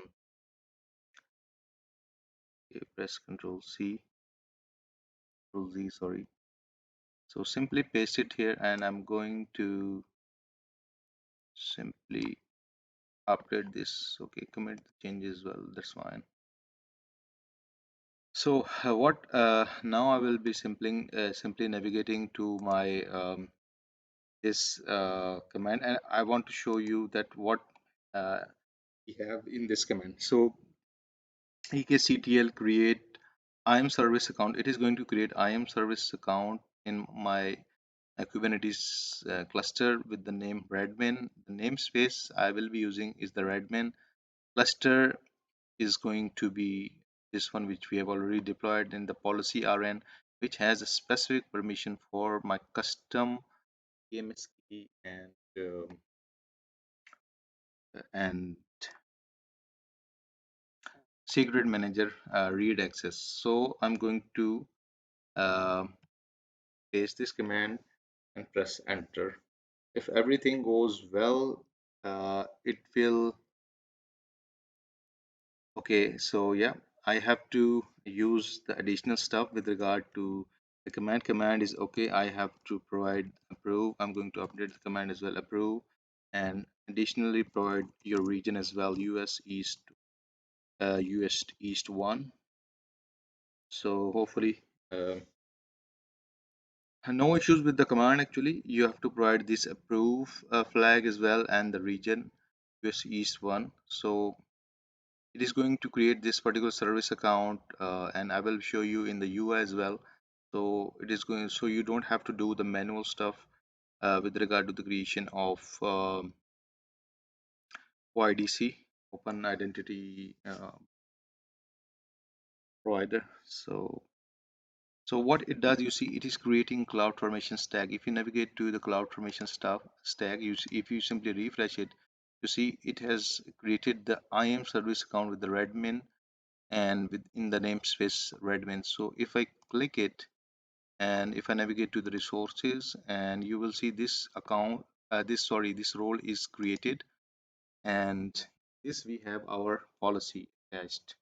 okay, press Control C, Control Z, sorry. So simply paste it here, and I'm going to simply update this. Okay, commit the changes. Well, that's fine. So what now I will be simply navigating to my this command, and I want to show you that what uh, we have in this command. So Eksctl create IAM service account. It is going to create IAM service account in my Kubernetes cluster with the name Redmin. The namespace I will be using is the Redmin. Cluster is going to be this one which we have already deployed in the policy RN, which has a specific permission for my custom KMS key and secret manager read access. So I'm going to uh, paste this command and press enter. If everything goes well, it will, okay. So yeah, I have to use the additional stuff with regard to the command is okay. I have to provide approve. I'm going to update the command as well, approve, and additionally provide your region as well, US East 1. So hopefully no issues with the command. Actually, you have to provide this approve flag as well, and the region US East 1. So it is going to create this particular service account, and I will show you in the UI as well. So it is going, so you don't have to do the manual stuff with regard to the creation of OIDC, Open Identity Provider. So what it does, you see, it is creating cloud formation stack. If you navigate to the cloud formation stack, if you simply refresh it, you see it has created the IAM service account with the admin and within the namespace admin. So if I click it and if I navigate to the resources, and you will see this account, this role is created, and this we have our policy attached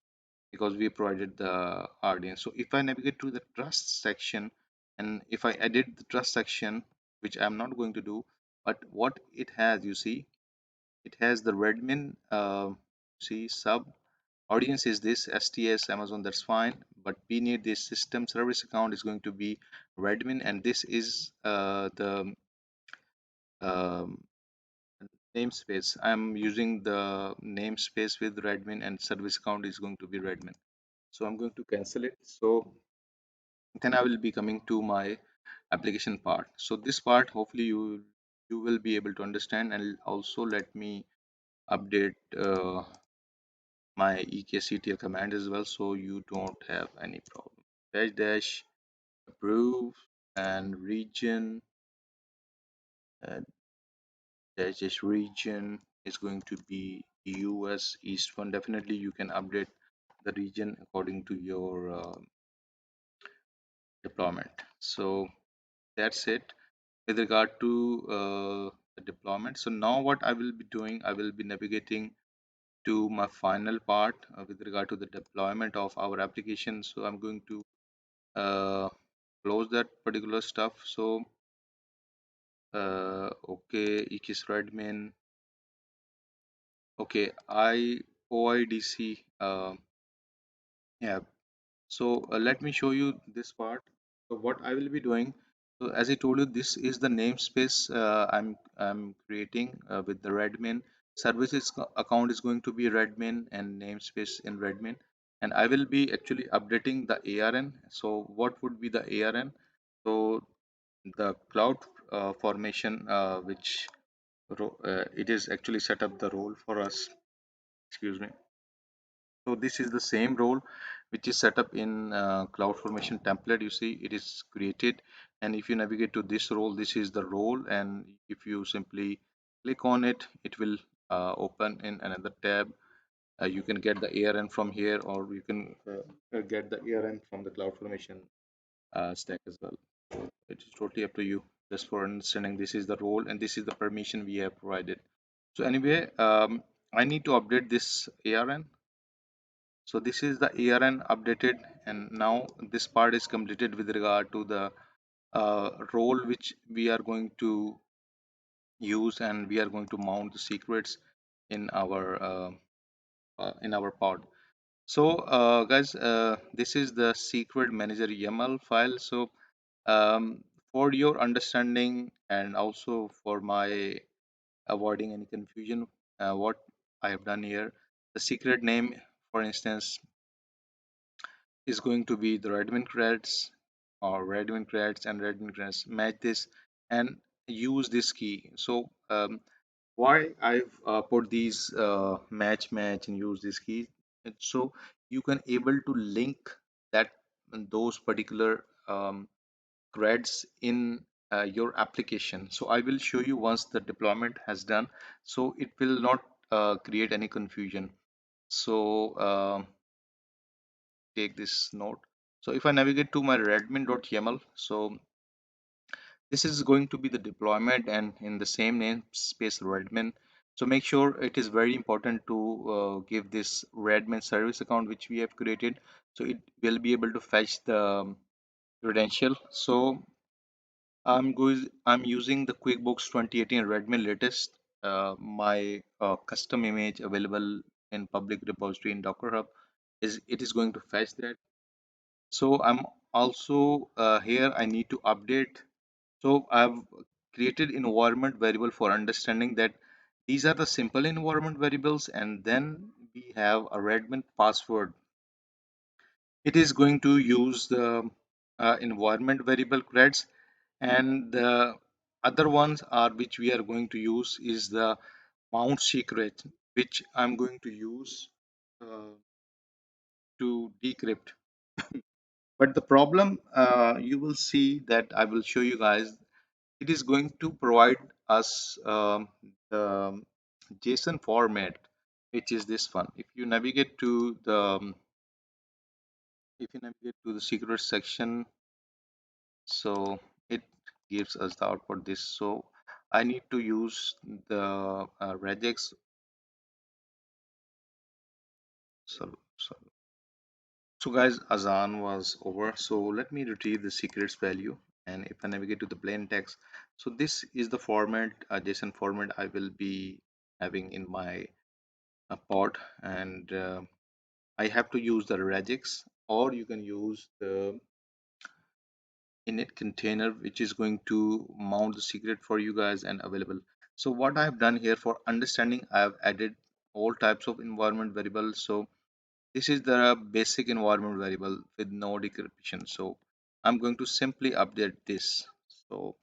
because we provided the RDS. So if I navigate to the trust section and if I edit the trust section, which I'm not going to do, but what it has, you see, it has the admin, see, sub audience is this STS Amazon, that's fine, but we need this system service account is going to be admin, and this is the um, namespace. I'm using the namespace with admin, and service account is going to be admin. So I'm going to cancel it. So then I will be coming to my application part. So this part hopefully you will be able to understand, and also let me update my EKS command as well, so you don't have any problem. Dash dash approve and region, uh, dash dash region is going to be US East one. Definitely you can update the region according to your deployment. So that's it with regard to the deployment. So now what I will be doing, I will be navigating to my final part with regard to the deployment of our application. So I'm going to close that particular stuff. So okay, EKS admin, okay, OIDC, yeah. So let me show you this part. So what I will be doing, so as I told you, this is the namespace I'm creating with the admin. Services account is going to be admin and namespace in admin, and I will be actually updating the ARN. So what would be the ARN? So the cloud formation, which it is actually set up the role for us. Excuse me. So this is the same role which is set up in CloudFormation template. You see it is created, and if you navigate to this role, this is the role, and if you simply click on it, it will open in another tab. You can get the ARN from here, or you can get the ARN from the CloudFormation stack as well. So it is totally up to you. Just for understanding, this is the role and this is the permission we have provided. So anyway, I need to update this ARN. So this is the ARN updated, and now this part is completed with regard to the role which we are going to use, and we are going to mount the secrets in our pod. So guys, this is the secret manager YAML file. So for your understanding and also for my avoiding any confusion, what I have done here, the secret name, for instance, is going to be the admin credits, or admin credits and admin credits. Match this and use this key. So why I've put these match and use this key, and so you can able to link that those particular creds in your application. So I will show you once the deployment has done, so it will not create any confusion. So take this note. So if I navigate to my admin.yaml, so this is going to be the deployment and in the same namespace admin. So make sure it is very important to give this admin service account which we have created, so it will be able to fetch the credential. So I'm using the QuickBooks 2018 Redmi latest, my custom image available in public repository in Docker Hub, is it is going to fetch that. So I'm also here I need to update. So I've created environment variable for understanding that these are the simple environment variables, and then we have a admin password. It is going to use the environment variable creds, and the other ones are which we are going to use is the mount secret. which I'm going to use uh, to decrypt. But the problem, you will see that I will show you guys, it is going to provide us the JSON format, which is this one. If you navigate to the secret section, so it gives us the output this. So I need to use the regex. So guys, Azan was over. So let me retrieve the secrets value. And if I navigate to the plain text, so this is the format, JSON format I will be having in my pod. And I have to use the regex, or you can use the init container, which is going to mount the secret for you guys and available. So what I've done here for understanding, I've added all types of environment variables. So this is the basic environment variable with no decryption. So I'm going to simply update this. So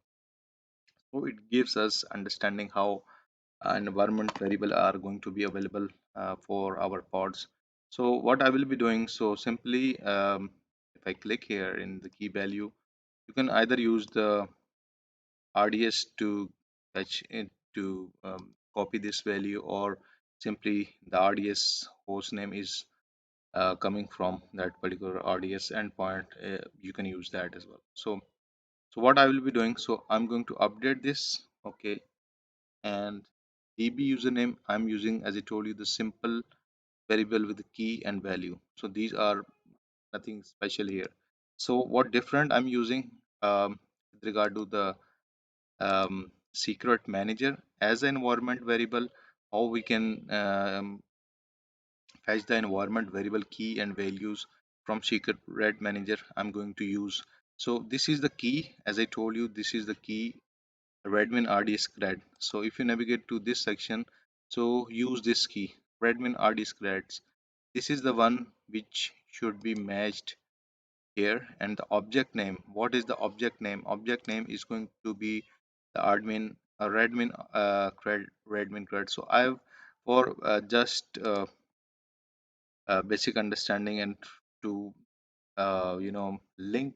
it gives us understanding how environment variable are going to be available for our pods. So what I will be doing, so simply if I click here in the key value, you can either use the RDS to fetch it to copy this value, or simply the RDS host name is coming from that particular RDS endpoint, you can use that as well. So what I will be doing, so I'm going to update this, okay, and DB username I'm using, as I told you, the simple variable with the key and value. So these are nothing special here. So what different I'm using with regard to the secret manager as an environment variable, how we can fetch the environment variable key and values from secret red manager I'm going to use. So this is the key, as I told you, this is the key redmin RDS cred. So if you navigate to this section, so use this key redmin RDS creds. This is the one which should be matched here. And the object name, what is the object name? Object name is going to be the admin redmin redmin cred. So I've for just basic understanding and to link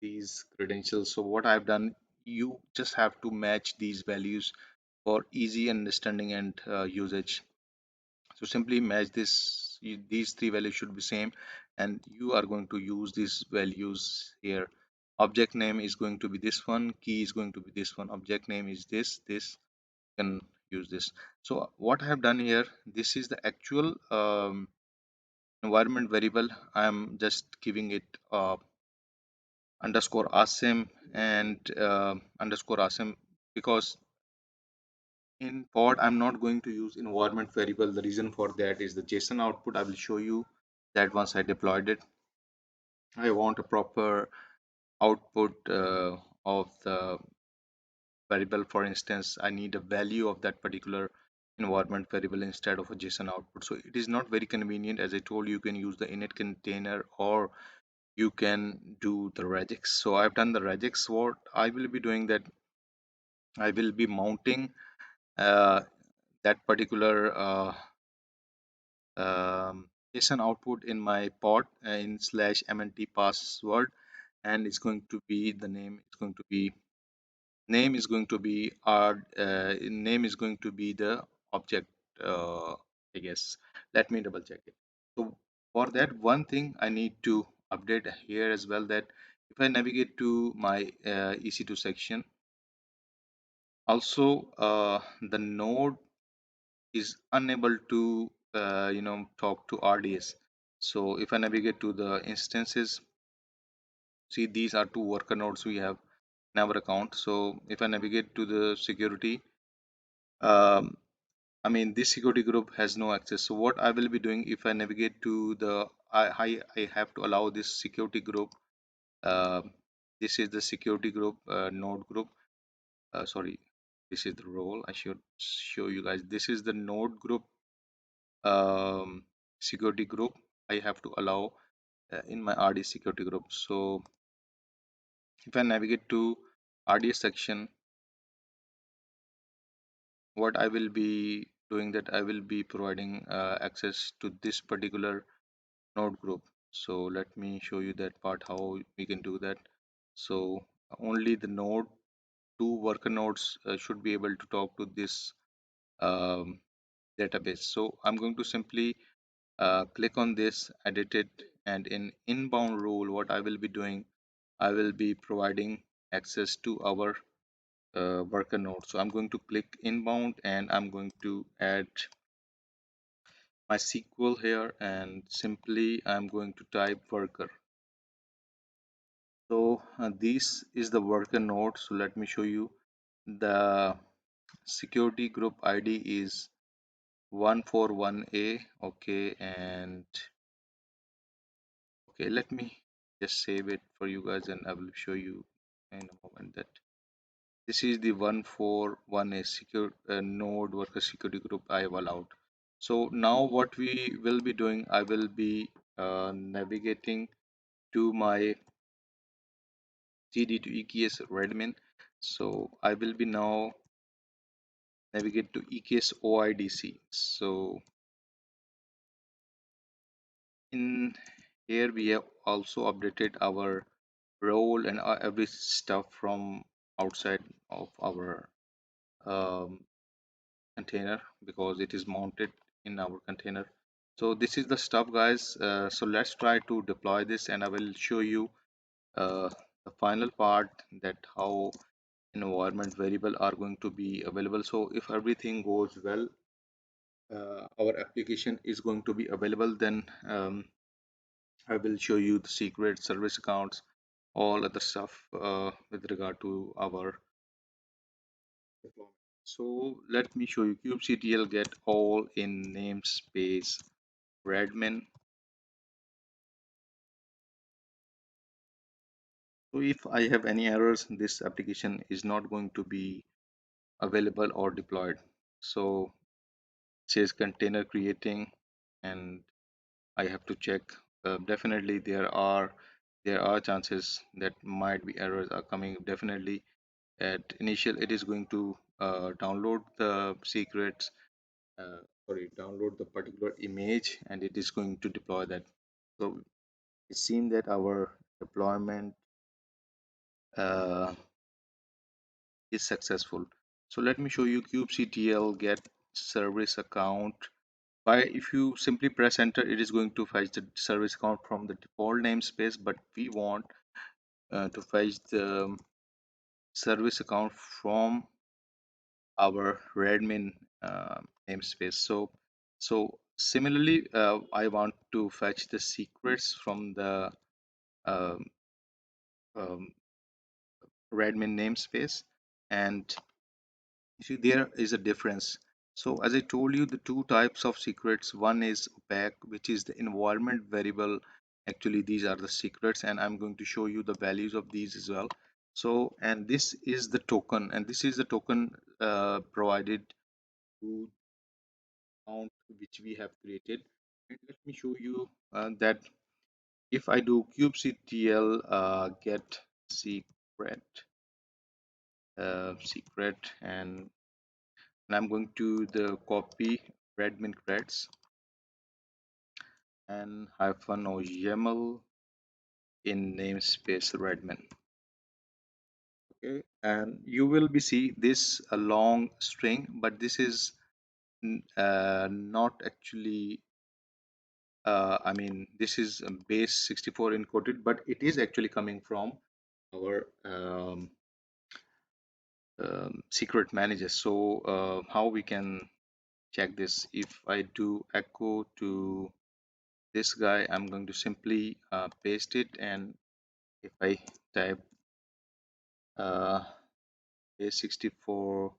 these credentials, so what I've done, you just have to match these values for easy understanding and usage. So simply match this, these three values should be same, and you are going to use these values here. Object name is going to be this one, key is going to be this one, object name is this can use this. So what I have done here, this is the actual environment variable. I'm just giving it underscore asim and underscore asim, because in pod I'm not going to use environment variable. The reason for that is the JSON output. I will show you that once I deployed it. I want a proper output of the variable. For instance, I need a value of that particular environment variable instead of a JSON output. So it is not very convenient. As I told you, you can use the init container, or you can do the regex. So I've done the regex. What I will be doing, that I will be mounting uh, that particular JSON output in my pod in slash mnt password, and it's going to be the name. It's going to be name is going to be our name is going to be the object. I guess. Let me double check it. So for that one thing, I need to update here as well. That if I navigate to my EC2 section, also the node is unable to talk to RDS. So if I navigate to the instances, see these are two worker nodes we have in our account. So if I navigate to the security, um, I mean this security group has no access. So what I will be doing, if I navigate to the I have to allow this security group. Uh, this is the security group node group. Sorry, this is the role. I should show you guys. This is the node group security group. I have to allow in my RD security group. So if I navigate to RDS section, what I will be doing that, I will be providing access to this particular node group. So let me show you that part, how we can do that. So only the node, two worker nodes should be able to talk to this um, database. So I'm going to simply click on this, edit it, and in inbound rule, what I will be doing, I will be providing access to our worker node. So I'm going to click inbound and I'm going to add my SQL here, and simply I'm going to type worker. So this is the worker node. So let me show you. The security group ID is 141A. Okay, and okay, let me just save it for you guys, and I will show you in a moment that this is the 141A secure node worker security group I have allowed. So now what we will be doing, I will be navigating to my CD to EKS admin. So I will be now navigate to EKS OIDC. So in here we have also updated our role and every stuff from outside of our um, container, because it is mounted in our container. So this is the stuff, guys. So let's try to deploy this, and I will show you the final part, that how environment variable are going to be available. So if everything goes well, our application is going to be available, then I will show you the secret service accounts, all other stuff with regard to our deployment. So let me show you kubectl get all in namespace admin. So if I have any errors, this application is not going to be available or deployed. So it says container creating, and I have to check. Definitely there are chances that might be errors are coming. Definitely at initial it is going to download the secrets, download the particular image, and it is going to deploy that. So it seems that our deployment uh, is successful. So let me show you kubectl get service account. By if you simply press enter, it is going to fetch the service account from the default namespace, but we want to fetch the service account from our admin namespace. So similarly, I want to fetch the secrets from the um, um, admin namespace, and you see there is a difference. So as I told you, the two types of secrets, one is opaque, which is the environment variable. Actually these are the secrets, and I'm going to show you the values of these as well. So, and this is the token, and this is the token provided to account which we have created. And let me show you that if I do kubectl get secret, and I'm going to the copy admin creds and hyphen or YAML in namespace admin. Okay, and you will be see this a long string, but this is not actually I mean, this is base 64 encoded, but it is actually coming from our secret manager. So how we can check this? If I do echo to this guy, I'm going to simply paste it, and if I type uh, base 64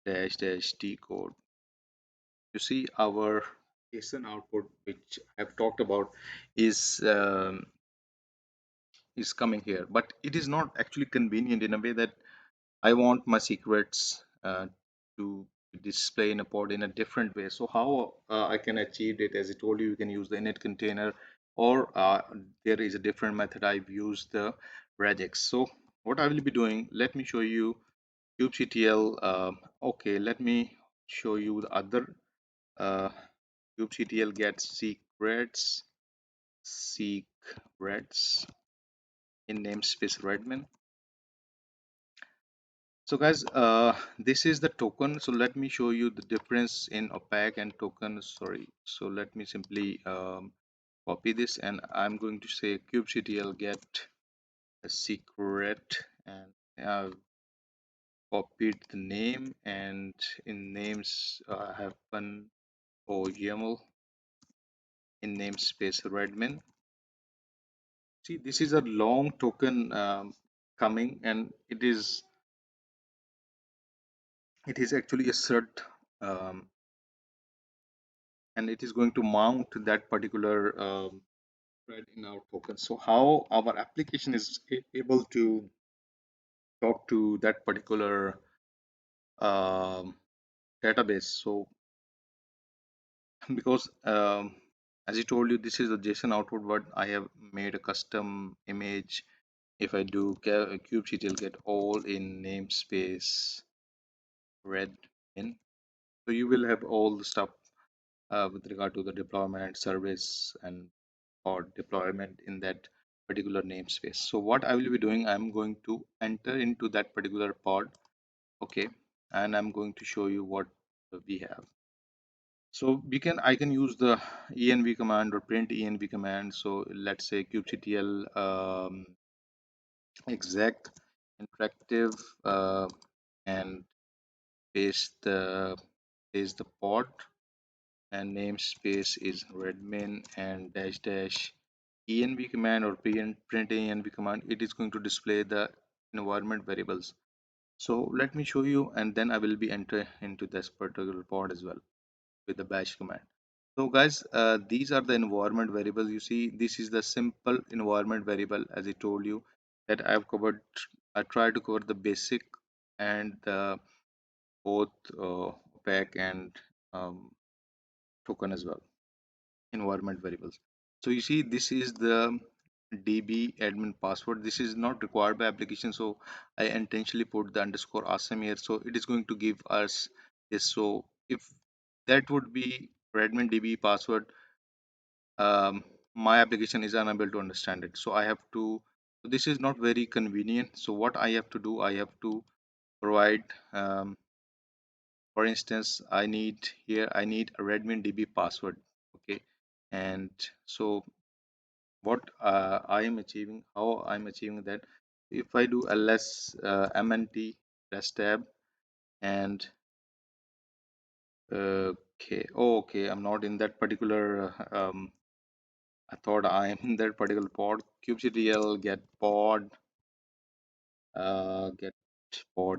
dash dash D code, you see our JSON output, which I've talked about, is coming here, but it is not actually convenient in a way that I want my secrets to display in a pod in a different way. So how I can achieve it? As I told you, you can use the init container, or there is a different method. I've used the regex. So what I will be doing, let me show you kubectl. Okay, let me show you the other uh, kubectl get secrets in namespace redmin. So guys, this is the token. So let me show you the difference in opaque and token. Sorry. So let me simply copy this, and I'm going to say kubectl get a secret, and I've copied the name, and in names I have one YAML in namespace redmin. See, this is a long token coming, and it is actually a cert, um, and it is going to mount that particular thread in our token. So how our application is able to talk to that particular um, database? So because as I told you, this is a JSON output, but I have made a custom image. If I do kubectl get all in namespace red in, so you will have all the stuff with regard to the deployment service and or deployment in that particular namespace. So what I will be doing, I'm going to enter into that particular pod, okay, and I'm going to show you what we have. So I can use the env command or print env command. So let's say kubectl exec interactive and paste the pod, and namespace is redmin, and dash dash env command or print env command, it is going to display the environment variables. So let me show you, and then I will be enter into this particular pod as well with the bash command. So guys, these are the environment variables. You see, this is the simple environment variable, as I told you that I've covered. I try to cover the basic and the both opaque and um, token as well, environment variables. So you see, this is the DB admin password. This is not required by application, so I intentionally put the underscore awesome here. So it is going to give us this. So if that would be admin DB password, my application is unable to understand it. So I have to. So this is not very convenient. So what I have to do, I have to provide. For instance, I need a admin DB password. Okay, and so what I am achieving, how I'm achieving that, if I do ls mnt press tab, and okay, oh, okay, I'm not in that particular I thought I am in that particular pod. Kubectl get pod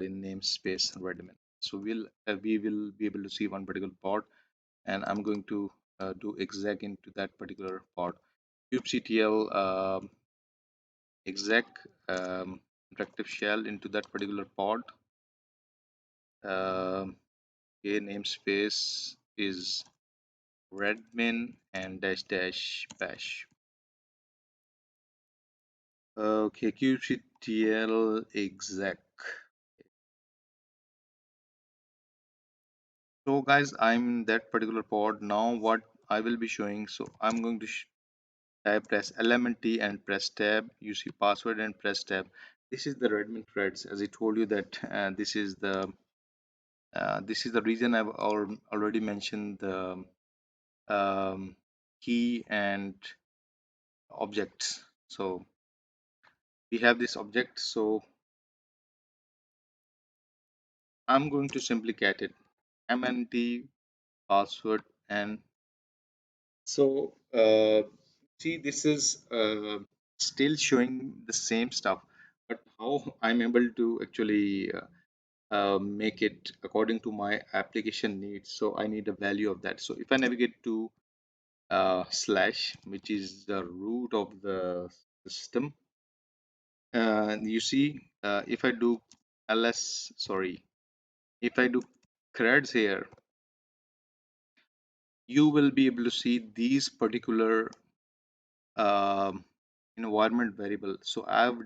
in namespace redmin. So we will be able to see one particular pod, and I'm going to do exec into that particular pod. Kubectl exec interactive shell into that particular pod. Okay, namespace is redmin and dash dash bash. Okay, kubectl exec. So guys, I'm in that particular pod now. What I will be showing, so I'm going to type press LMNT and press tab. You see password and press tab. This is the redmin threads. As I told you that this is the reason I've already mentioned the key and objects. So we have this object. So I'm going to simply cat it MNT password, and so see, this is still showing the same stuff, but how I'm able to actually make it according to my application needs. So I need a value of that. So if I navigate to slash, which is the root of the system, you see, if I do if I do creds here, you will be able to see these particular um, environment variable. So I've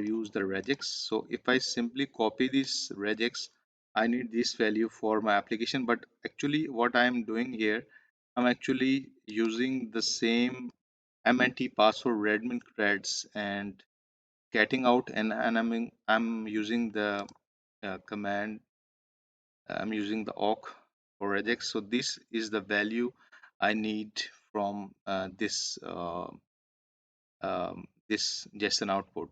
used the regex. So if I simply copy this regex, I need this value for my application, but actually what I am doing here, I'm actually using the same MNT password admin creds and getting out, and I'm using the command, I'm using the awk for regex. So this is the value I need from this JSON output.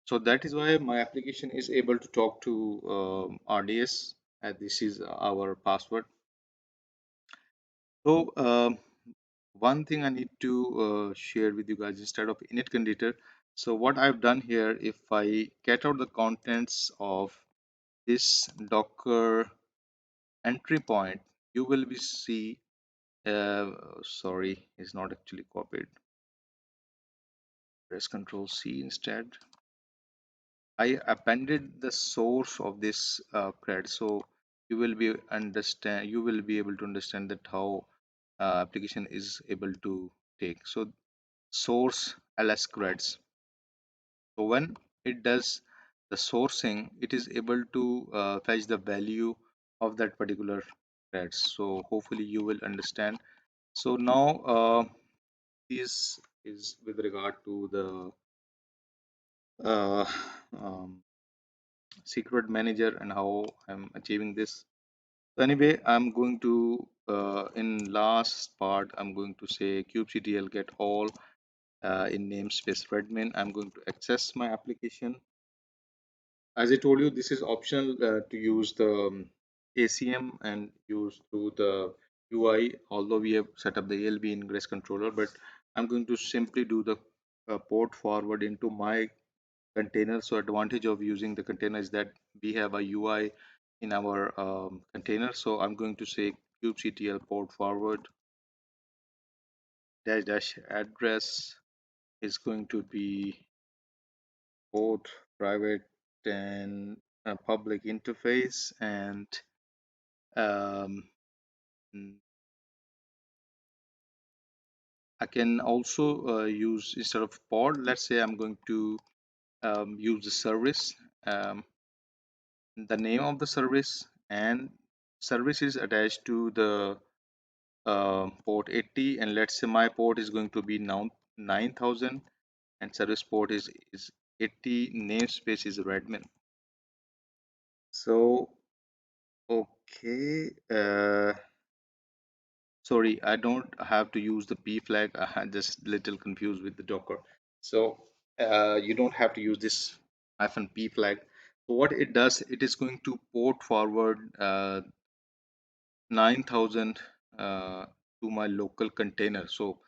So that is why my application is able to talk to RDS, and this is our password. So one thing I need to share with you guys instead of init conditor. So what I've done here, if I get out the contents of this Docker entry point, you will be see. Sorry, it's not actually copied. Press Control C instead. I appended the source of this cred, so you will be able to understand that how application is able to take. So source ls creds. So when it does the sourcing, it is able to fetch the value of that particular thread. So hopefully you will understand. So now this is with regard to the uh, um, secret manager and how I'm achieving this. So anyway, I'm going to in last part, I'm going to say kubectl get all in namespace redmin. I'm going to access my application. As I told you, this is optional to use the ACM and use through the UI, although we have set up the ALB Ingress controller, but I'm going to simply do the port forward into my container. So advantage of using the container is that we have a UI in our container. So I'm going to say kubectl port forward dash dash address is going to be port private and public interface, and um, mm, I can also use, instead of pod, let's say I'm going to use the service, the name of the service, and service is attached to the port 80, and let's say my port is going to be now 9000, and service port is 80, namespace is redmin. So okay, sorry, I don't have to use the p flag. I'm just little confused with the Docker. So you don't have to use this -p flag. So what it does, it is going to port forward 9000 to my local container. So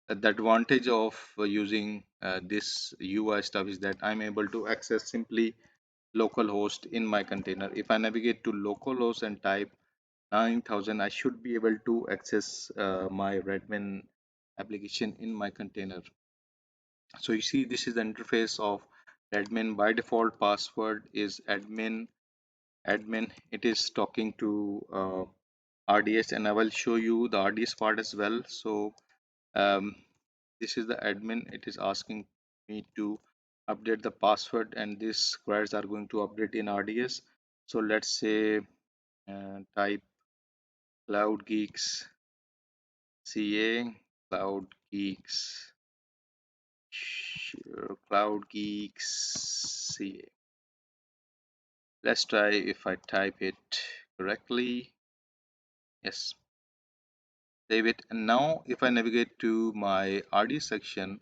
the advantage of using this UI stuff is that I'm able to access simply localhost in my container. If I navigate to localhost and type 9000, I should be able to access my Redmine application in my container. So you see, this is the interface of Redmine. By default password is admin. It is talking to RDS, and I will show you the RDS part as well. So um, this is the admin. It is asking me to update the password, and these squares are going to update in RDS. So let's say type Cloud Geeks CA, Cloud Geeks, sure, Cloud Geeks CA. Let's try if I type it correctly. Yes, save it. And now if I navigate to my RD section,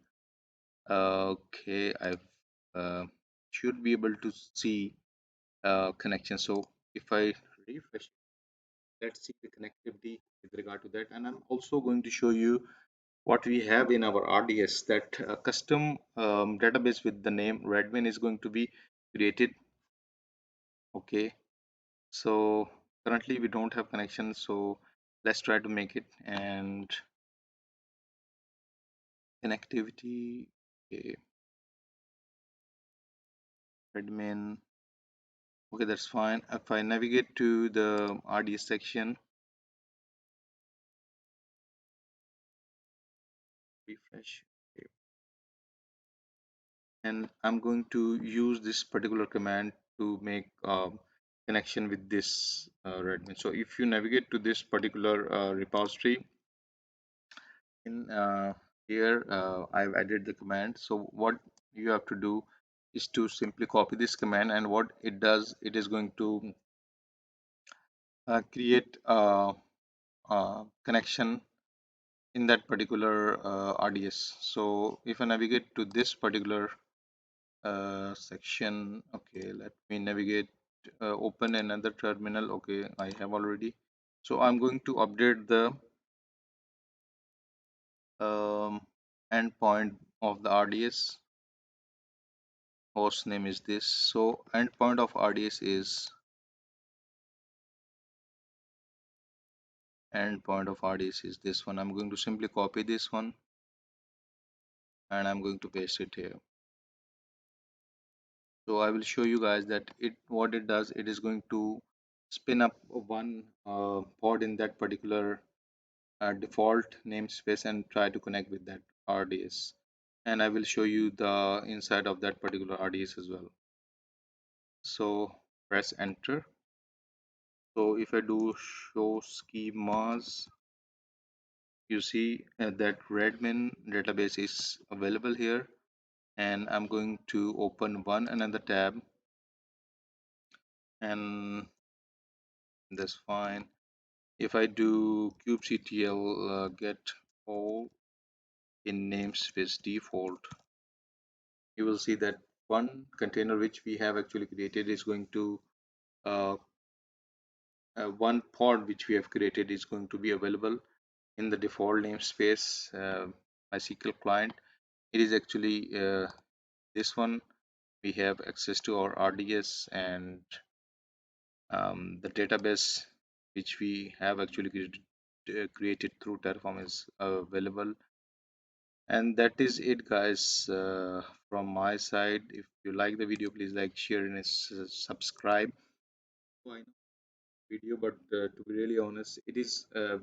okay, I should be able to see connection. So if I refresh, let's see the connectivity with regard to that. And I'm also going to show you what we have in our RDS, that custom database with the name Redmine is going to be created. Okay, so currently we don't have connection, so let's try to make it. And connectivity, okay, Redmine, okay, that's fine. If I navigate to the RDS section, refresh, okay, and I'm going to use this particular command to make connection with this Redmi. So if you navigate to this particular repository in here, I've added the command. So what you have to do is to simply copy this command, and what it does, it is going to create a connection in that particular RDS. So if I navigate to this particular section, okay, let me navigate, open another terminal. Okay, I have already. So I'm going to update the endpoint of the RDS. Host name is this. So endpoint of RDS is this one. I'm going to simply copy this one and I'm going to paste it here. So I will show you guys that what it does. It is going to spin up one pod in that particular default namespace and try to connect with that RDS. And I will show you the inside of that particular RDS as well. So press enter. So if I do show schemas, you see that Redmin database is available here, and I'm going to open one another tab, and that's fine. If I do kubectl get all in namespace default, you will see that one container which we have actually created is going to uh, one pod which we have created is going to be available in the default namespace MySQL client. It is actually this one. We have access to our RDS, and the database which we have actually created through Terraform is available. And that is it, guys, from my side. If you like the video, please like, share, and subscribe. So I know video, but to be really honest, it is to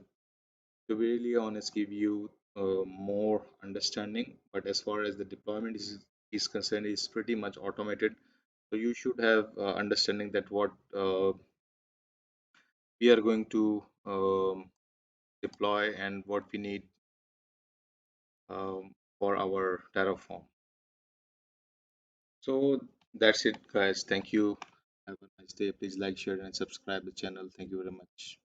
be really honest, give you more understanding. But as far as the deployment is concerned, is pretty much automated. So you should have understanding that what we are going to deploy and what we need for our Terraform. So that's it, guys. Thank you. Have a nice day. Please like, share, and subscribe the channel. Thank you very much.